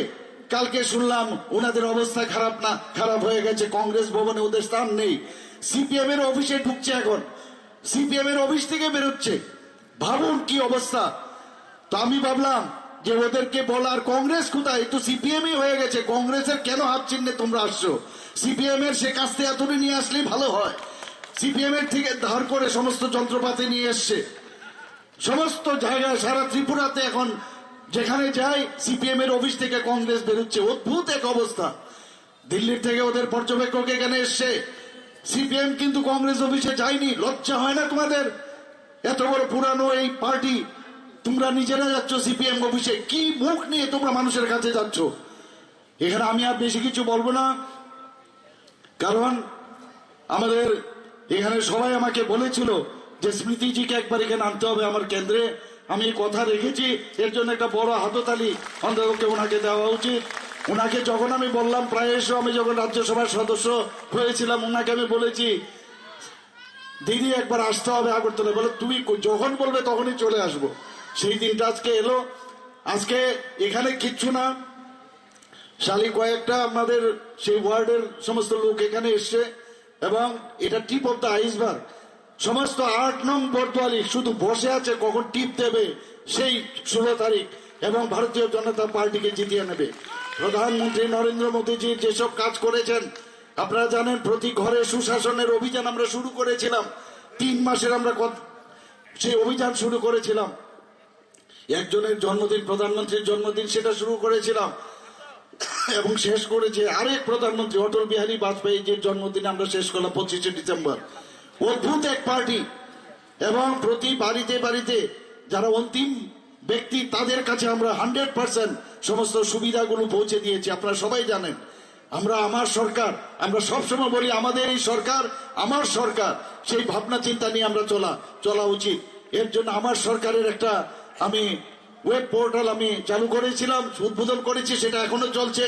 কালকে শুনলাম ওনাদের অবস্থা খারাপ না খারাপ হয়ে গেছে, কংগ্রেস ভবনে ওদের স্থান নেই। সিপিএম এর অফিসে ঢুকছে, এখন সিপিএম এর অফিস থেকে বেরোচ্ছে। ভাবুন কি অবস্থা। তো আমি ভাবলাম যে ওদেরকে বলার কংগ্রেস কোথায়, একটু সিপিএমই হয়ে গেছে, কংগ্রেসের কেন হাত চিহ্নে তোমরা আসছো? সিপিএম এর সে কাস্তে এতদিন নিয়ে আসলেই ভালো হয়। সিপিএম এর থেকে ধার করে সমস্ত যন্ত্রপাতি নিয়ে এসছে সমস্ত জায়গায়, সারা ত্রিপুরাতে এখন যেখানে যায় সিপিএম এর অফিস থেকে কংগ্রেস বেরোচ্ছে। অদ্ভুত এক অবস্থা। দিল্লির থেকে ওদের পর্যবেক্ষক এখানে এসছে, সিপিএম কিন্তু কংগ্রেস অফিসে যায়নি। লজ্জা হয় না তোমাদের? এত বড় পুরানো এই পার্টি, তোমরা নিজেরা যাচ্ছ সিপিএম অফিসে, কি মুখ নিয়ে তোমরা মানুষের কাছে যাচ্ছ? এখানে আমি আর বেশি কিছু বলবো না, কারণ আমাদের এখানে সবাই আমাকে বলেছিল যে স্মৃতিজিকে একবার এখানে আনতে হবে আমার কেন্দ্রে। আমি কথা রেখেছি, এর জন্য একটা বড় হাততালি অন্তত ওনাকে দেওয়া উচিত। ওনাকে যখন আমি বললাম, প্রায়শই আমি যখন রাজ্যসভার সদস্য হয়েছিলাম, ওনাকে আমি বলেছি দিদি একবার আসতে হবে আগরতলা। বলে তুমি যখন বলবে তখনই চলে আসবো। সেই দিনটা আজকে এলো। আজকে এখানে কিচ্ছু না, শালি কয়েকটা আমাদের সেই ওয়ার্ডের সমস্ত লোক এখানে এসছে, এবং এটা টিপ অফ দ্য আইসবার্গ। সমস্ত 8 নং বর্দোয়ালি শুধু বসে আছে কখন টিপ দেবে সেই 16 তারিখ, এবং ভারতীয় জনতা পার্টিকে জিতিয়ে নেবে। প্রধানমন্ত্রী নরেন্দ্র মোদীজি যেসব কাজ করেছেন আপনারা জানেন। প্রতি ঘরে সুশাসনের অভিযান আমরা শুরু করেছিলাম, 3 মাসের আমরা সেই অভিযান শুরু করেছিলাম। একজনের জন্মদিন, প্রধানমন্ত্রীর জন্মদিন, সেটা শুরু করেছিলাম এবং শেষ করেছে আরেক প্রধানমন্ত্রী অটল বিহারী বাজপেয়ীজির জন্মদিন আমরা শেষ করলাম 25শে ডিসেম্বর। অদ্ভুত এক পার্টি, এবং প্রতি বাড়িতে বাড়িতে যারা অন্তিম ব্যক্তি তাদের কাছে আমরা 100% সমস্ত সুবিধাগুলো পৌঁছে দিয়েছি। আপনারা সবাই জানেন আমরা আমার সরকার, আমরা সবসময় বলি আমাদের এই সরকার আমার সরকার, সেই ভাবনা চিন্তা নিয়ে আমরা চলা উচিত। এর জন্য আমার সরকারের একটা আমি ওয়েব পোর্টাল আমি চালু করেছিলাম, উদ্বোধন করেছি, সেটা এখনো চলছে।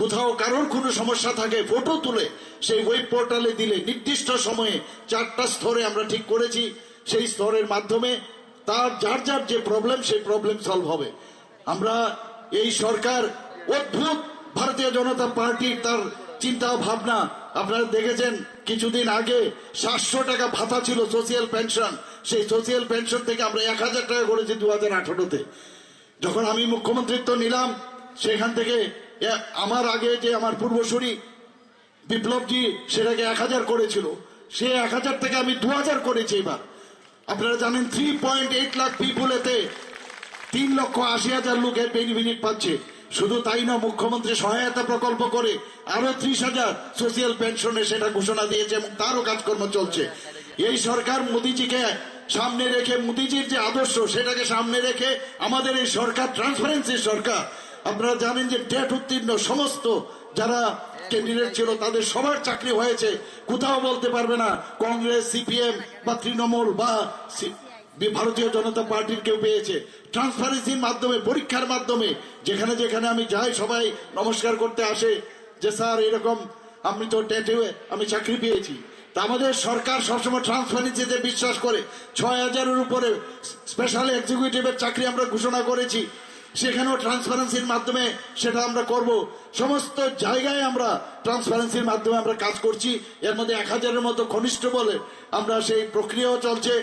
কোথাও কারোর কোনো সমস্যা থাকে ফটো তুলে সেই ওয়েব পোর্টালে দিলে নির্দিষ্ট সময়ে 4টা স্তরে আমরা ঠিক করেছি। সেই স্তরের মাধ্যমে তার যার যার যে প্রবলেম সেই প্রবলেম সলভ হবে। আমরা এই সরকার অদ্ভুত ভারতীয় জনতা পার্টির তার চিন্তা ভাবনা আপনারা দেখেছেন। কিছুদিন আগে 700 টাকা ভাতা ছিল সোশিয়াল পেনশন, সেই সোশিয়াল পেনশন থেকে আমরা 1000 টাকা করেছি 2018-তে। যখন আমি মুখ্যমন্ত্রিত্ব নিলাম সেখান থেকে আমার আগে যে আমার পূর্বসূরি বিপ্লবজি সেটাকে 1000 করেছিল, সে 1000 থেকে আমি 2000 করেছি এবার। আপনারা জানেন 3.8 লাখ পিপুল, এতে 3,80,000 লোক এর বেনিফিট পাচ্ছে। শুধু তাই না, মুখ্যমন্ত্রী সহায়তা প্রকল্প করে আরো 30,000 সোশিয়াল পেনশনে সেটা ঘোষণা দিয়েছে এবং তারও কাজকর্ম চলছে। এই সরকার মোদীজিকে সামনে রেখে, মোদীজির যে আদর্শ সেটাকে সামনে রেখে আমাদের এই সরকার ট্রান্সপারেন্সি সরকার। আপনারা জানেন যে টেট উত্তীর্ণ সমস্ত যারা ক্যান্ডিডেট ছিল তাদের সবার চাকরি হয়েছে। কোথাও বলতে পারবে না কংগ্রেস, সিপিএম বা তৃণমূল বা ভারতীয় জনতা পার্টির কেউ পেয়েছে। ট্রান্সপারেন্সির মাধ্যমে, পরীক্ষার মাধ্যমে, যেখানে যেখানে আমি যাই সবাই নমস্কার করতে আসে যে স্যার এরকম আমি তো টেটে আমি চাকরি পেয়েছি। তা আমাদের সরকার সবসময় ট্রান্সপারেন্সিতে বিশ্বাস করে। 6,000-এর উপরে স্পেশাল এক্সিকিউটিভের চাকরি আমরা ঘোষণা করেছি, সেখানেও ট্রান্সপারেন্সির মাধ্যমে সেটা আমরা করব। সমস্ত জায়গায় আমরা ট্রান্সপারেন্সির মাধ্যমে আমরা কাজ করছি। এর মধ্যে 1000-এর মতো ঘনিষ্ঠ বলে আমরা সেই প্রক্রিয়াও চলছে।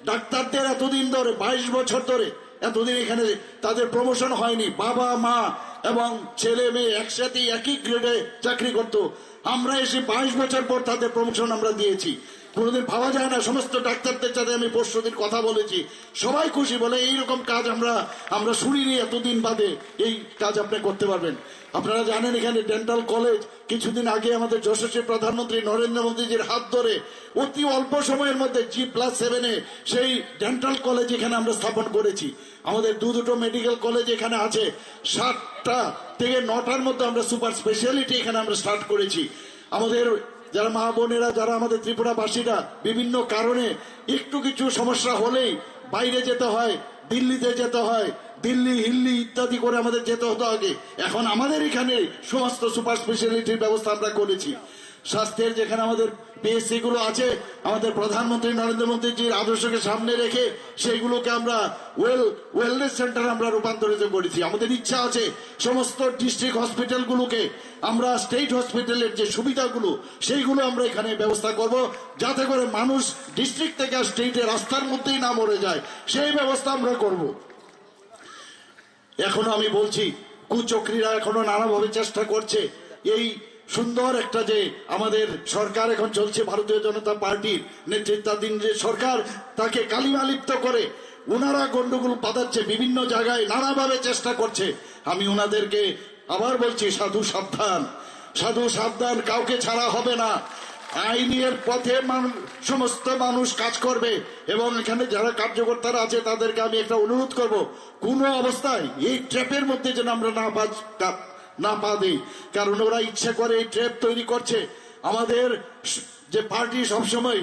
ডাক্তারদের এতদিন ধরে 22 বছর ধরে এতদিন এখানে তাদের প্রমোশন হয়নি। বাবা মা এবং ছেলে মেয়ে একসাথে একই গ্রেডে চাকরি করত, আমরা এসে 22 বছর পর তাদের প্রমোশন আমরা দিয়েছি। কোনোদিন ভাবা যায় না। সমস্ত ডাক্তারদের সাথে আমি পরশুদিন কথা বলেছি, সবাই খুশি, বলে এইরকম কাজ আমরা শুনিনি এতদিন বাদে, এই কাজ আপনি করতে পারবেন। আপনারা জানেন এখানে ডেন্টাল কলেজ কিছুদিন আগে আমাদের যশস্বী প্রধানমন্ত্রী নরেন্দ্র মোদীজির হাত ধরে অতি অল্প সময়ের মধ্যে G+7-এ সেই ডেন্টাল কলেজ এখানে আমরা স্থাপন করেছি। আমাদের দুটো মেডিকেল কলেজ এখানে আছে। 7টা থেকে 9টার মধ্যে আমরা সুপার স্পেশালিটি এখানে আমরা স্টার্ট করেছি। আমাদের যারা মা বোনেরা, যারা আমাদের ত্রিপুরাবাসীরা বিভিন্ন কারণে একটু কিছু সমস্যা হলেই বাইরে যেতে হয়, দিল্লিতে যেতে হয়, দিল্লি হিল্লি ইত্যাদি করে আমাদের যেতে হতো আগে, এখন আমাদের এখানে সমস্ত সুপার স্পেশালিটির ব্যবস্থা আমরা করেছি। স্বাস্থ্যের যেখানে আমাদের পিএসসি গুলো আছে, আমাদের প্রধানমন্ত্রী নরেন্দ্র মোদীজির আদর্শকে সামনে রেখে সেইগুলোকে আমরা ওয়েলনেস সেন্টার আমরা রূপান্তরিত করেছি। আমাদের ইচ্ছা আছে সমস্ত ডিস্ট্রিক্ট হসপিটালগুলোকে আমরা স্টেট হসপিটালের যে সুবিধাগুলো সেইগুলো আমরা এখানে ব্যবস্থা করব, যাতে করে মানুষ ডিস্ট্রিক্ট থেকে স্টেটে রাস্তার মধ্যেই না মরে যায়, সেই ব্যবস্থা আমরা করব। এখনো আমি বলছি কুচক্রীরা এখনো নানাভাবে চেষ্টা করছে এই সুন্দর একটা যে আমাদের সরকার এখন চলছে ভারতীয় জনতা পার্টির নেতৃত্বাধীন যে সরকার, তাকে কালিমালিপ্ত করে ওনারা গন্ডগোল পাতাচ্ছে, বিভিন্ন জায়গায় নানাভাবে চেষ্টা করছে। আমি ওনাদেরকে আবার বলছি সাধু সাবধান, সাধু সাবধান, কাউকে ছাড়া হবে না। আইনের পথে সমস্ত মানুষ কাজ করবে এবং এখানে যারা কার্যকর্তারা আছে তাদেরকে আমি একটা অনুরোধ করব, কোনো অবস্থায় এই ট্র্যাপের মধ্যে যেন আমরা না পা দিই, কারণ ওরা ইচ্ছে করে এই ট্র্যাপ তৈরি করছে। আমাদের যে পার্টি সবসময়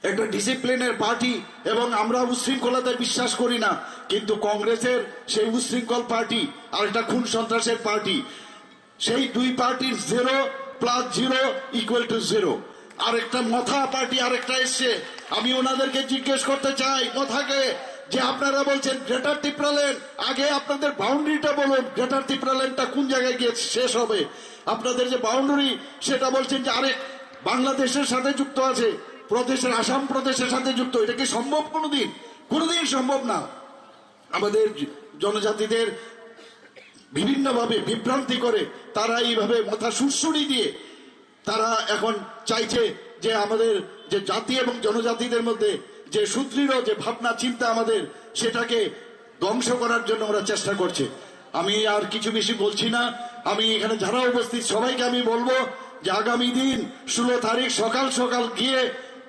একটা ডিসিপ্লিনের পার্টি এবং আমরা উশৃঙ্খলতায় বিশ্বাস করি না, কিন্তু কংগ্রেসের সেই উশৃঙ্খল পার্টি আর একটা খুন সন্ত্রাসের পার্টি। সেই দুই পার্টির 0 + 0 = 0। আরেকটা মথা পার্টি আরেকটা এসছে, আমি ওনাদেরকে জিজ্ঞেস করতে চাই মথাকে, যে আপনারা বলছেন গ্রেটার তিপ্রাল্যান্ড, আগে আপনাদের বাউন্ডারিটা বলুন, গ্রেটার তিপ্রাল্যান্ডটা কোন জায়গায় গিয়ে শেষ হবে? আপনাদের যে বাউন্ডারি সেটা বলছেন যে আরেক বাংলাদেশের সাথে যুক্ত আছে, প্রদেশের আসাম প্রদেশের সাথে যুক্ত। এটা কি সম্ভব? কোনোদিন কোনোদিন সম্ভব না। আমাদের জনজাতিদের বিভিন্নভাবে বিভ্রান্তি করে তারা এইভাবে মাথা সুরসুরি দিয়ে তারা এখন চাইছে যে আমাদের যে জাতি এবং জনজাতিদের মধ্যে যে সুদৃঢ় যে ভাবনা চিন্তা আমাদের, সেটাকে ধ্বংস করার জন্য ওরা চেষ্টা করছে। আমি আর কিছু বেশি বলছি না। আমি এখানে যারা উপস্থিত সবাইকে আমি বলবো যে আগামী দিন 16 তারিখ সকাল সকাল গিয়ে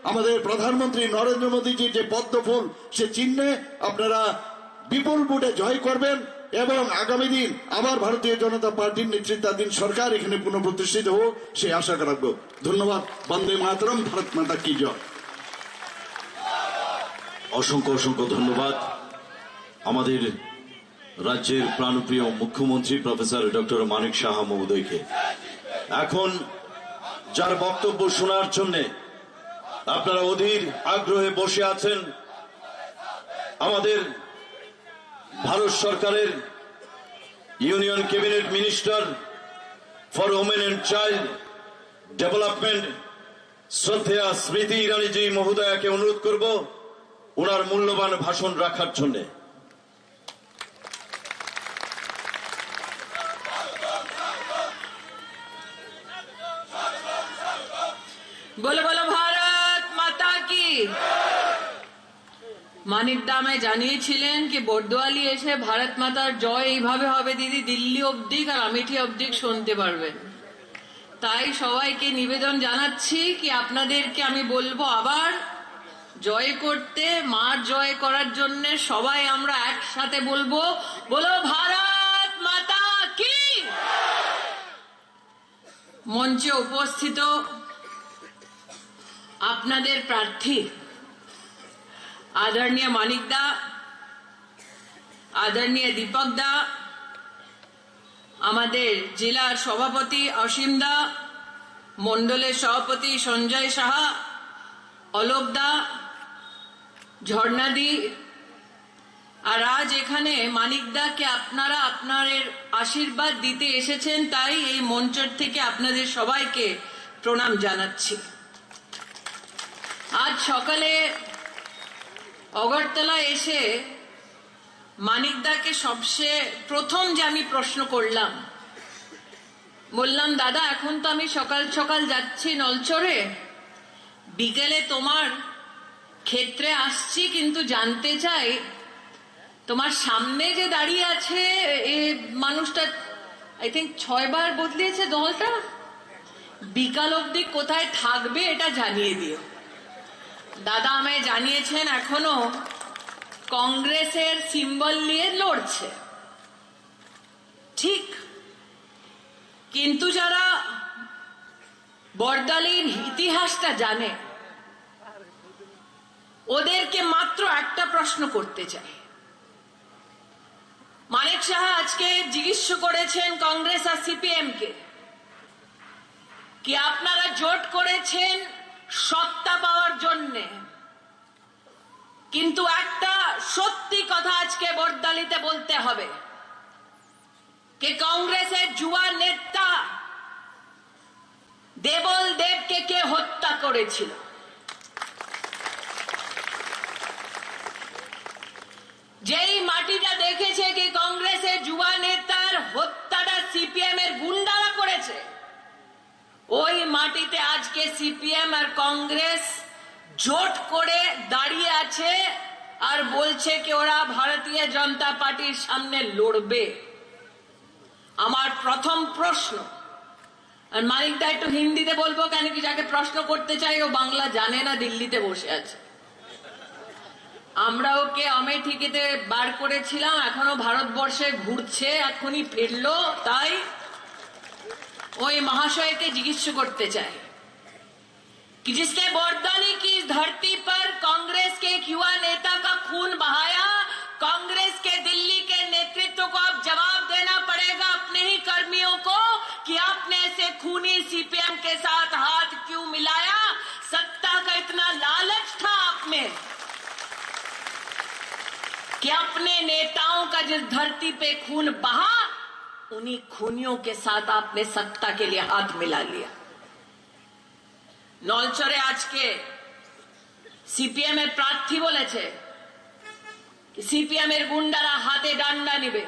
আমাদের প্রধানমন্ত্রী নরেন্দ্র মোদীজির যে পদ্ম ফুল সে চিহ্নে আপনারা বিপুল ভোটে জয় করবেন এবং আগামী দিন আবার ভারতীয় জনতা পার্টির নেতৃত্বাধীন সরকার এখানে পুনঃপ্রতিষ্ঠিত হোক সেই আশা রাখবো। ধন্যবাদ। বন্দে মাতরম। ভারত মাতা কি জয়। অসংখ্য অসংখ্য ধন্যবাদ আমাদের রাজ্যের প্রাণপ্রিয় মুখ্যমন্ত্রী প্রফেসর ডক্টর মানিক সাহা মহোদয়কে। এখন যার বক্তব্য শোনার জন্য আপনারা অধীর আগ্রহে বসে আছেন, আমাদের ভারত সরকারের union cabinet minister for women and child development শ্রদ্ধেয়া স্মৃতি ইরানিজি মহোদয়াকে অনুরোধ করব ওনার মূল্যবান ভাষণ রাখার জন্য। बोलो बोलो भारत माता की। মানিকদা আমায় জানিয়েছিলেন কি বর্দোয়ালি এসে ভারত মাতার জয় এইভাবে হবে দিদি, দিল্লি অবধি আর আমেঠি অবধি শুনতে পারবেন। তাই সবাইকে নিবেদন জানাচ্ছি কি আপনাদেরকে আমি বলবো আবার জয় করতে, মার জয় করার জন্য সবাই আমরা একসাথে বলবো বলো ভারত মাতা কি। মঞ্চে উপস্থিত আপনাদের প্রার্থী आदरणीय मानिक दा, आदरणीय दीपक दा, আমাদের জেলার সভাপতি অসীম দা, মন্ডলের সভাপতি সঞ্জয় সাহা, অলোক দা, ঝর্ণাদি, আর আজ এখানে মানিক দাকে আপনারা আপনাদের আশীর্বাদ দিতে এসেছেন, তাই এই মঞ্চের থেকে আপনাদের সবাইকে প্রণাম জানাচ্ছি। আজ সকালে অগরতলা এসে মানিকদাকে সবচেয়ে প্রথম যে আমি প্রশ্ন করলাম, বললাম দাদা এখন তো আমি সকাল সকাল যাচ্ছি নলচরে, বিকেলে তোমার ক্ষেত্রে আসছি, কিন্তু জানতে চাই তোমার সামনে যে দাঁড়িয়ে আছে এই মানুষটা আই থিঙ্ক 6 বার বদলিয়েছে দলটা, বিকাল অবধি কোথায় থাকবে এটা জানিয়ে দিও। দাদা আমায় জানিয়েছেন এখনো কংগ্রেসের সিম্বল নিয়ে লড়ছে, ঠিক, কিন্তু যারা বর্দালির ইতিহাসটা জানে ওদেরকে মাত্র একটা প্রশ্ন করতে চাই। মানিক সাহা আজকে জিজ্ঞেস করেছেন কংগ্রেস আর সিপিএম কে কি আপনারা জোট করেছেন সত্তা পাওয়ার জন্য, কিন্তু একটা সত্যি কথা আজকে বর্দালিতে বলতে হবে कि কংগ্রেসের যুবা নেতা দেবল দেবকে কে হত্যা করেছিল। যেই মাটিটা দেখেছে কি কংগ্রেসের যুবা নেতার হত্যাটা সিপিএম এর গুন্ডারা করেছে, ওই মাটিতে আজকে সিপিএম আর কংগ্রেস জোট করে দাঁড়িয়ে আছে আর বলছে কি ওরা ভারতীয় জনতা পার্টির সামনে লড়বে। আমার প্রথম প্রশ্ন, আর মানিকদা একটু হিন্দিতে বলবো কেন কি যাকে প্রশ্ন করতে চাই ও বাংলা জানে না, দিল্লিতে বসে আছে। আমরা ওকে আমেঠিতে বার করেছিলাম, এখনো ভারতবর্ষে ঘুরছে, এখনই ফিরলো, তাই ওই महाशय जिज्ञेस करते चाहे कि जिसने बर्दाली की धरती पर कांग्रेस के एक युवा नेता का खून बहाया, कांग्रेस के दिल्ली के नेतृत्व को अब जवाब देना पड़ेगा अपने ही कर्मियों को कि अपने नेताओं का जिस धरती पे खून बहा, उन्हीं खूनियों के साथ आपने सत्ता के लिए हाथ मिला लिया। নলচরে আজকে সিপিএম এর প্রার্থী বলেছে সিপিএম এর গুন্ডারা হাতে ডান্ডা নিবে।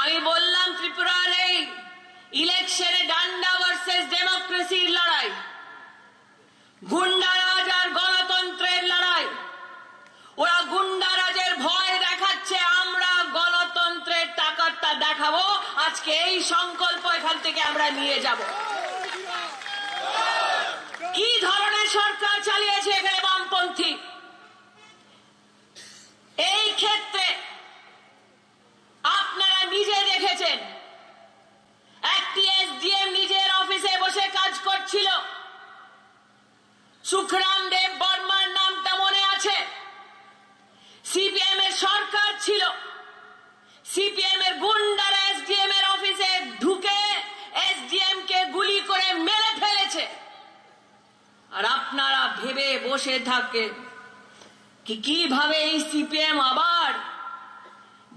আমি বললাম ত্রিপুরার এই ইলেকশনে ডান্ডা ভার্সেস ডেমোক্রেসির লড়াই, গুন্ডারাজ আর গণতন্ত্রের লড়াই। ওরা গুন্ডারাজের ভয় দেখাচ্ছে, আমরা গণতন্ত্রের তাকতটা দেখাবো। আজকে এই সংকল্প এখান থেকে আমরা নিয়ে যাব। কি ধরনের সরকার চালিয়েছে এখানে বামপন্থী? এই ক্ষেত্রে আপনারা নিজে দেখেছেন, একটি এসডিএম নিজের অফিসে বসে কাজ করছিল। সুখরাম দেব বর্মার নামটা মনে আছে। সিপিএম এর সরকার ছিল, সিপিএম এর গুন্ডারা এসডিএম এর অফিসে ঢুকে এসডিএম কে গুলি করে মেরে ফেলেছে। আর আপনারা ভেবে বসে থাকেন কি কিভাবে এই সিপিএম আবার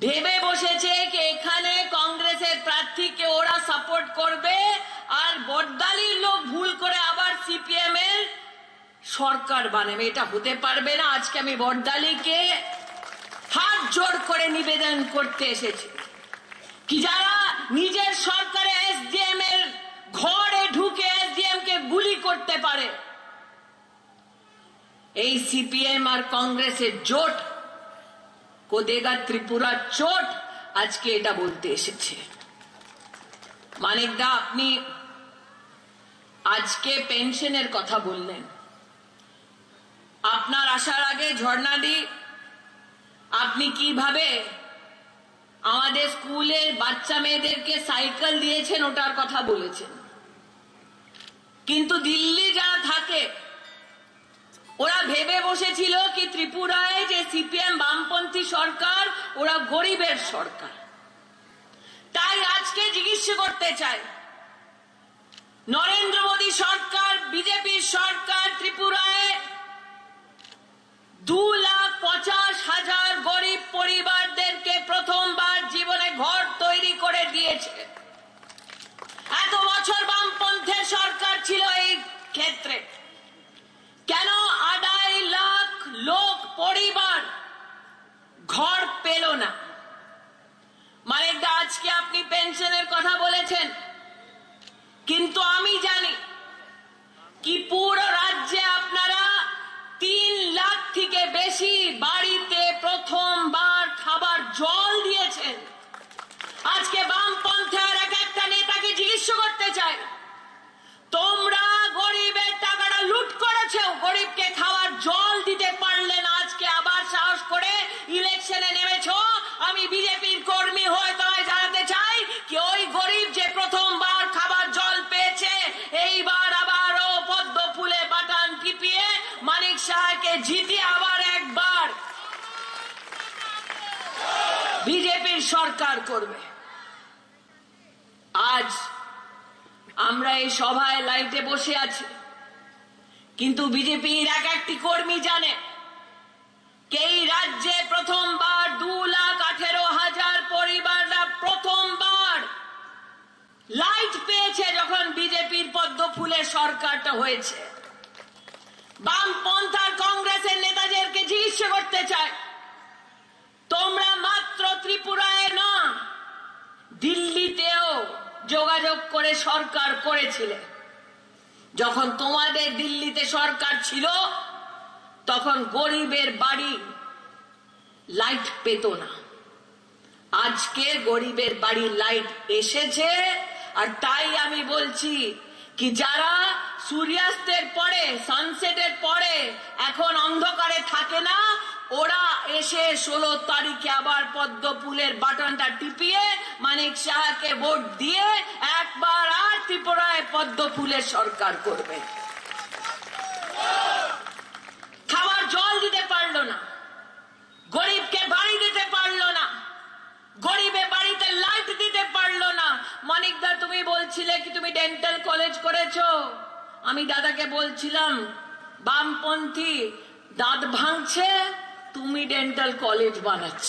ভেবে বসেছে কি এখানে কংগ্রেসের প্রার্থীকে ওরা সাপোর্ট করবে আর বড়দালির লোক ভুল করে আবার সিপিএম এর সরকার বানাবে। এটা হতে পারবে না। আজকে আমি বড়দালিকে হাত জোড় করে নিবেদন করতে এসেছি কি যারা নিজের সরকারে এসডিএম এর ঘরে ঢুকে এসডিএম কে গুলি করতে পারে, এই সিপিএম আর কংগ্রেসের জোট को देगा त्रिपुरा चोट। আজকে এটা বলতে এসেছে। মানিকদা, আপনি আজকে পেনশনের কথা বললেন। আপনার আসার আগে ঝর্ণাদি আপনি কিভাবে আমাদের স্কুলের বাচ্চা মেয়েদেরকে সাইকেল দিয়েছেন ওটার কথা বলেছেন, কিন্তু দিল্লি যারা থাকে ওরা ভেবে বসেছিল কি ত্রিপুরায় যে সিপিএম বামপন্থী সরকার ওরা গরিবের সরকার। তাই আজকে জিজ্ঞেস করতে চাই, নরেন্দ্র মোদী সরকার বিজেপির সরকার ত্রিপুরায় 2,50,000 গরিব পরিবারদেরকে প্রথমবার জীবনে ঘর তৈরি করে দিয়েছে। এত বছর বামপন্থের সরকার ছিল এই ক্ষেত্রে, কেন 2.5 লাখ লোক পরিবার ঘর পেল না? মানিকদা, আজকে আপনি পেনশনের কথা বলেছেন, কিন্তু আমি জানি কি পুরো রাজ্যে আপনারা 3 লাখ থেকে বেশি বাড়িতে প্রথমবার খাবার জল দিয়েছেন। আজকে বামপন্থার এক একটা নেতাকে জিজ্ঞেস করতে চাই, তোমরা গরিবের টাকাটা লুট করেছো, গরিবকে খাওয়ার জল দিতে পারলে না, আজকে আবার সাহস করে ইলেকশনে নেমেছো। আমি বিজেপির কর্মী হয়ে তোমায় জানাতে চাই কি ওই গরিব যে প্রথমবার খাবার জল পেয়েছে, এইবার আবারও পদ্ম ফুলে বাটন টিপিয়ে মানিক শাহকে জিতিয়ে আবার একবার বিজেপির সরকার করবে। আজ আমরা এই সভায় লাইটে বসে আছি, কিন্তু বিজেপির এক একটি কর্মী জানে এই রাজ্যে প্রথমবার 2,18,000 পরিবাররা প্রথমবার লাইট পেয়েছে যখন বিজেপির পদ্ম ফুলের সরকারটা হয়েছে। বামপন্থার কংগ্রেসের নেতাদেরকে জিজ্ঞেস করতে চাই, তোমরা মাত্র ত্রিপুরায় না দিল্লিতেও যোগাযোগ করে সরকার করেছিলে। যখন তোমাদের দিল্লিতে সরকার ছিল তখন গরিবের বাড়ি লাইট পেত না। আজকে গরিবের বাড়ি লাইট এসেছে। আর তাই আমি বলছি কি যারা সূর্যাস্তের পরে, সানসেটের পরে এখন অন্ধকারে থাকে না, ওরা এসে 16 তারিখে আবার পদ্ম ফুলের বাটনটা টিপিয়ে মানিক শাহকে ভোট দিয়ে একবার আর ত্রিপুরায় পদ্ম ফুলের সরকার করবে। খাবার জল দিতে পারলো না, গরিবকে বাড়ি দিতে পারলো না, গরিবে বাড়িতে লাইট দিতে পারলো না। মানিকদা, তুমি বলছিলে কি তুমি ডেন্টাল কলেজ করেছো। আমি দাদাকে বলছিলাম বামপন্থী দাঁত ভাঙছে তুমি ডেন্টাল কলেজ বানাচ্ছ।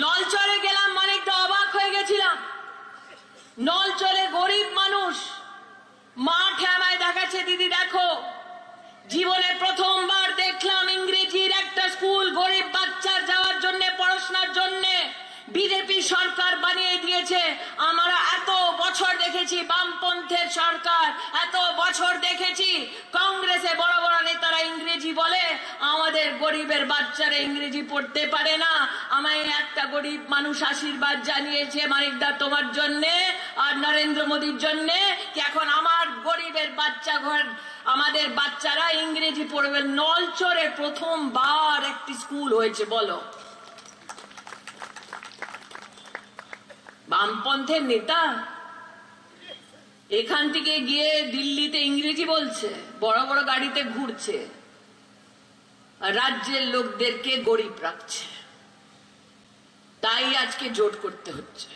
নলচরে গেলাম, মানিকদা, অবাক হয়ে গেছিলাম। নলচরে গরিব মানুষ মাঠে আমায় দেখাচ্ছে, দিদি দেখো, জীবনে প্রথমবার দেখলাম ইংরেজির একটা স্কুল গরিব বাচ্চার যাওয়ার জন্য, পড়াশোনার জন্য বিজেপি সরকার বানিয়ে দিয়েছে। আমরা এত বছর দেখেছি বামপন্থের সরকার, এত বছর দেখেছি কংগ্রেসে বড় বড় নেতারা ইংরেজি বলে, আমাদের গরিবের বাচ্চারা ইংরেজি পড়তে পারে না। আমায় একটা গরিব মানুষ আশীর্বাদ জানিয়েছে, মানিকদা তোমার জন্যে আর নরেন্দ্র মোদীর জন্যে, কি এখন আমার গরিবের বাচ্চা ঘর, আমাদের বাচ্চারা ইংরেজি পড়বে। নলচরে প্রথমবার একটি স্কুল হয়েছে, বলো। বামপন্থের নেতা এখান থেকে গিয়ে দিল্লিতে ইংরেজি বলছে, বড় বড় গাড়িতে ঘুরছে, আর রাজ্যের লোকদেরকে গরিব রাখছে। তাই আজকে জোট করতে হচ্ছে।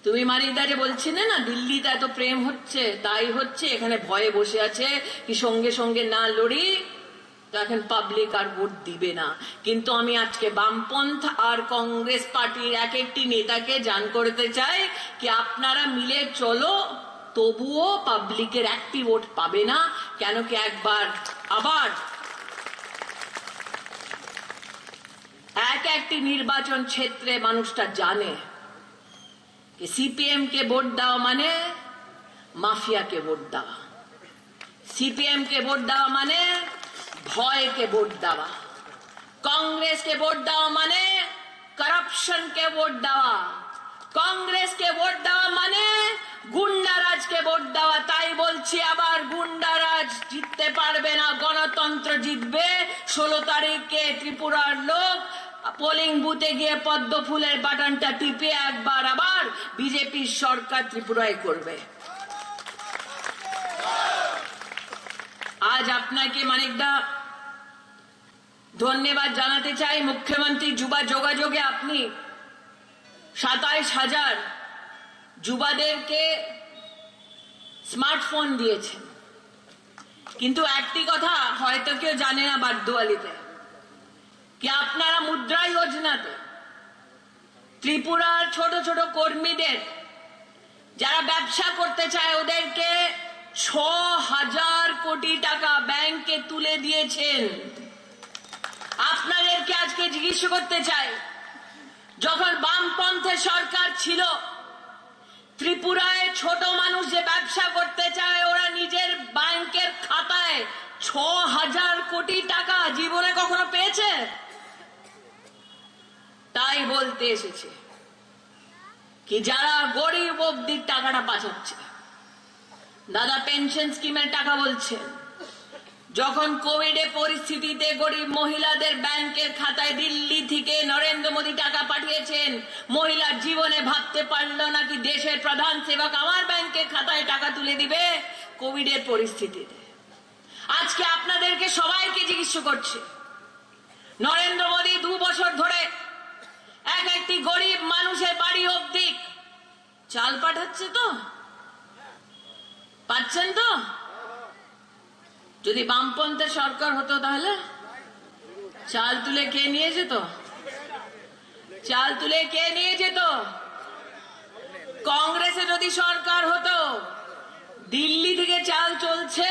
তুমি মানিকদা যে বলছিলে না দিল্লিতে এত প্রেম হচ্ছে, তাই হচ্ছে। এখানে ভয়ে বসে আছে কি সঙ্গে সঙ্গে না লড়ি তো এখন পাবলিক আর ভোট দিবে না। কিন্তু আমি আজকে বামপন্থ আর কংগ্রেস পার্টির এক একটি নেতাকে জান করতে চাই কি আপনারা মিলে চলো, তবুও পাবলিকের একটি ভোট পাবে না। কেন কি একবার আবার একটি নির্বাচন ক্ষেত্রে মানুষটা জানে कि सीपीएम के वोट देवा माने माफिया के वोट देवा, सीपीएम के वोट देवा माने भय के वोट देवा, कांग्रेस के वोट देवा माने करप्शन के वोट देवा, कांग्रेस के वोट देवा माने गुंडाराज के वोट देवा। ताई बोलছি আবার গুন্ডারাজ জিততে পারবে না, গণতন্ত্র জিতবে। 16 তারিখে ত্রিপুরার লোক পোলিং বুথে গিয়ে পদ্ম ফুলের বাটনটা টিপে একবার আবার বিজেপি সরকার ত্রিপুরায় করবে। আজ আপনাকে মানিকদা ধন্যবাদ জানাতে চাই। মুখ্যমন্ত্রী যুবা যোগাযোগে আপনি 27,000 যুবাদেরকে স্মার্টফোন দিয়েছেন। কিন্তু একটি কথা হয়তো কেউ জানে না বারদুয়ালিতে, কি আপনারা মুদ্রা যোজনাতে ত্রিপুরার ছোট ছোট কর্মীদের যারা ব্যবসা করতে চায় ওদেরকে 6,000 কোটি টাকা ব্যাংকে তুলে দিয়েছেন। আপনাদেরকে আজকে জিজ্ঞেস করতে চাই, যখন বামপন্থের সরকার ছিল ত্রিপুরায় ছোট মানুষ যে ব্যবসা করতে চায় ওরা নিজের ব্যাংকের খাতায় 6,000 কোটি টাকা জীবনে কখনো পেয়েছে? তাই বলতে এসেছে কি যারা গরিব অব্দি টাকাটা পাঠাচ্ছে, দাদা পেনশন স্কিমের টাকা বলছেন, যখন কোভিডের পরিস্থিতিতে গরিব মহিলাদের ব্যাংকের খাতায় দিল্লি থেকে নরেন্দ্র মোদী টাকা পাঠিয়েছেন, মহিলার জীবনে ভাবতে পারল না কি দেশের প্রধান সেবক আমার ব্যাংকের খাতায় টাকা তুলে দিবে কোভিডের পরিস্থিতিতে। আজকে আপনাদেরকে সবাইকে জিজ্ঞেস করছে, নরেন্দ্র মোদী 2 বছর ধরে একটি গরিব মানুষের বাড়ি অব্দি চাল পাঠাচ্ছে তো? পাচ্ছেন তো? যদি বামপন্থের সরকার হতো তাহলে চাল তুলে কে নিয়ে যেত? চাল তুলে কে নিয়ে যেত? কংগ্রেসে যদি সরকার হতো, দিল্লি থেকে চাল চলছে,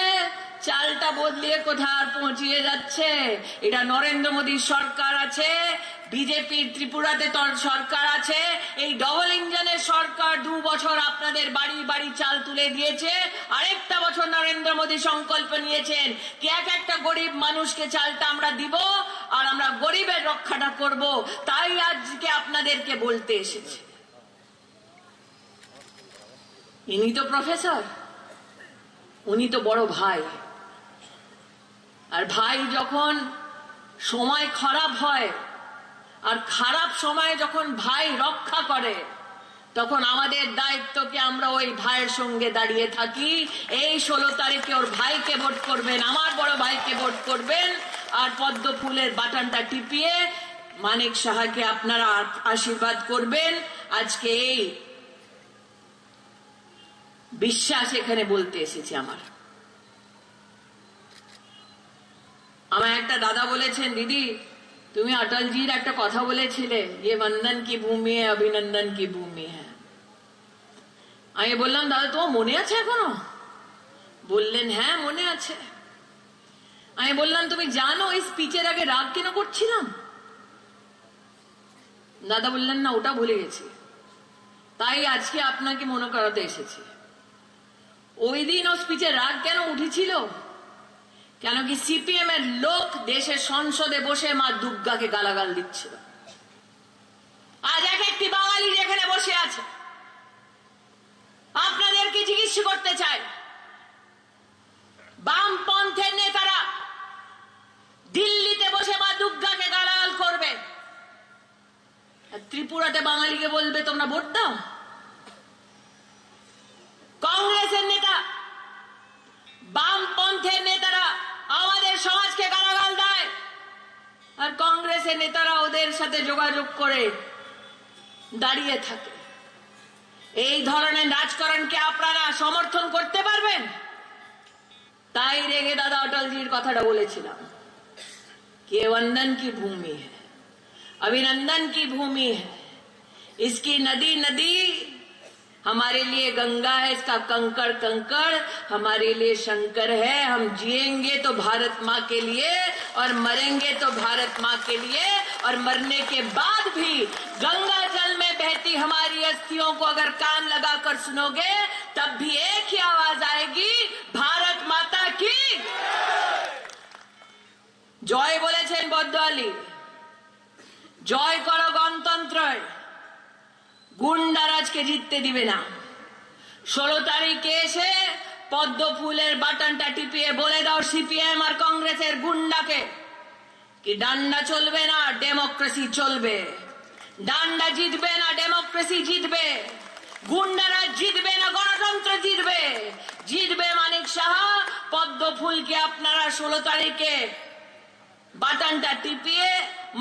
চালটা বদলিয়ে কোথায় পৌঁছিয়ে যাচ্ছে? এটা নরেন্দ্র মোদীর সরকার আছে, বিজেপির ত্রিপুরাতে সরকার আছে, এই ডবল ইঞ্জিনের সরকার 2 বছর আপনাদের বাড়ি বাড়ি চাল তুলে দিয়েছে। আরেকটা বছর নরেন্দ্র মোদী সংকল্প নিয়েছেন কি একটা গরিব মানুষকে চালটা আমরা দিব আর আমরা গরিবের রক্ষাটা করব। তাই আজকে আপনাদেরকে বলতে এসেছে, ইনি তো প্রফেসর, উনি তো বড় ভাই, আর ভাই যখন সময় খারাপ হয় আর খারাপ সময়ে যখন ভাই রক্ষা করে তখন আমাদের দায়িত্বকে আমরা ওই ভাইয়ের সঙ্গে দাঁড়িয়ে থাকি। এই 16 তারিখে ওর ভাইকে ভোট করবেন, আমার বড় ভাইকে ভোট করবেন, আর পদ্ম ফুলের বাটনটা টিপিয়ে মানিক সাহাকে আপনারা আশীর্বাদ করবেন। আজকে এই বিশ্বাস এখানে বলতে এসেছি আমার। আমার একটা দাদা বলেছেন, দিদি তুমি অটলজির একটা কথা বলেছিলে, ये वंदन की भूमि है अभिनंदन की भूमि है। আমি বললাম, দাদা তোমার মনে আছে এখনো? বললেন, হ্যাঁ মনে আছে। আমি বললাম, তুমি জানো এই স্পিচের আগে রাগ কেন করছিলাম? দাদা বললেন, না ওটা ভুলে গেছি, তাই আজকে আপনাকে মনে করাতে এসেছি। ওই দিন ও স্পিচে রাগ কেন উঠেছিল? কেন কি সিপিএম এর লোক দেশের সংসদে বসে মা দুর্গাকে গালাগাল দিচ্ছিল। আজ এক একটি বাঙালি যেখানে বসে আছে, আপনাদেরকে জিজ্ঞেস করতে চাই, বামপন্থের নেতারা দিল্লিতে বসে মা দুর্গাকে গালাগাল করবে, আর ত্রিপুরাতে বাঙালিকে বলবে তোমরা ভোট দাও। কংগ্রেসের নেতা, বামপন্থের নেতারা আমাদের সমাজকে গালাগাল দেয়, আর কংগ্রেসের নেতারা ওদের সাথে যোগাযোগ করে দাঁড়িয়ে থাকে। এই ধরনের রাজকারণকে আপনারা সমর্থন করতে পারবেন? তাই রেগে দাদা অটলজির কথাটা বলেছিলাম, कि वंदन की भूमि है, अभिनंदन की भूमि है, इसकी नदी नदी हमारे लिए गंगा है, इसका कंकड़ कंकड़ हमारे लिए शंकर है। हम जिएंगे तो भारत माँ के लिए और मरेंगे तो भारत माँ के लिए, और मरने के बाद भी गंगा जल में बहती हमारी अस्थियों को अगर कान लगाकर सुनोगे तब भी एक ही आवाज आएगी, भारत माता की জয় বলেছেন বদ্দালি। জয় করো গণতন্ত্র, গুন্ডারাজকে জিততে দিবে না। 16 তারিখে এসে পদ্ম ফুলের বাটনটা টিপিয়ে বলে দাও সিপিএম আর কংগ্রেসের গুন্ডাকে কি ডান্ডা চলবে না, ডেমোক্রেসি চলবে। ডান্ডা জিতবে না, ডেমোক্রেসি জিতবে। গুন্ডারা জিতবে না, গণতন্ত্র জিতবে। জিতবে মানিক সাহা। পদ্ম ফুলকে আপনারা 16 তারিখে বাটনটা টিপিয়ে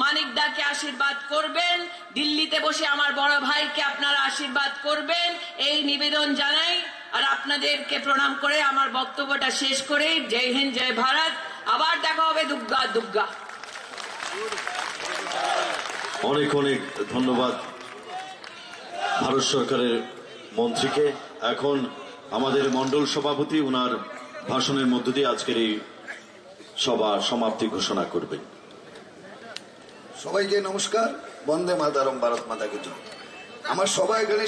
মানিক দাকে আশীর্বাদ করবেন। দিল্লিতে বসে আমার বড় ভাইকে আপনারা আশীর্বাদ করবেন, এই নিবেদন জানাই। আর আপনাদেরকে প্রণাম করে আমার বক্তব্যটা শেষ করে, জয় হিন্দ, জয় ভারত। আবার দেখা হবে। দুর্গা দুর্গা। অনেক অনেক ধন্যবাদ ভারত সরকারের মন্ত্রীকে। এখন আমাদের মন্ডল সভাপতি ওনার ভাষণের মধ্য দিয়ে আজকের এই সভা সমাপ্তি ঘোষণা করবেন। সবাইকে নমস্কার, বন্দে মাতারম, ভারত মাতা কি জয়। আমার সবাই এখানে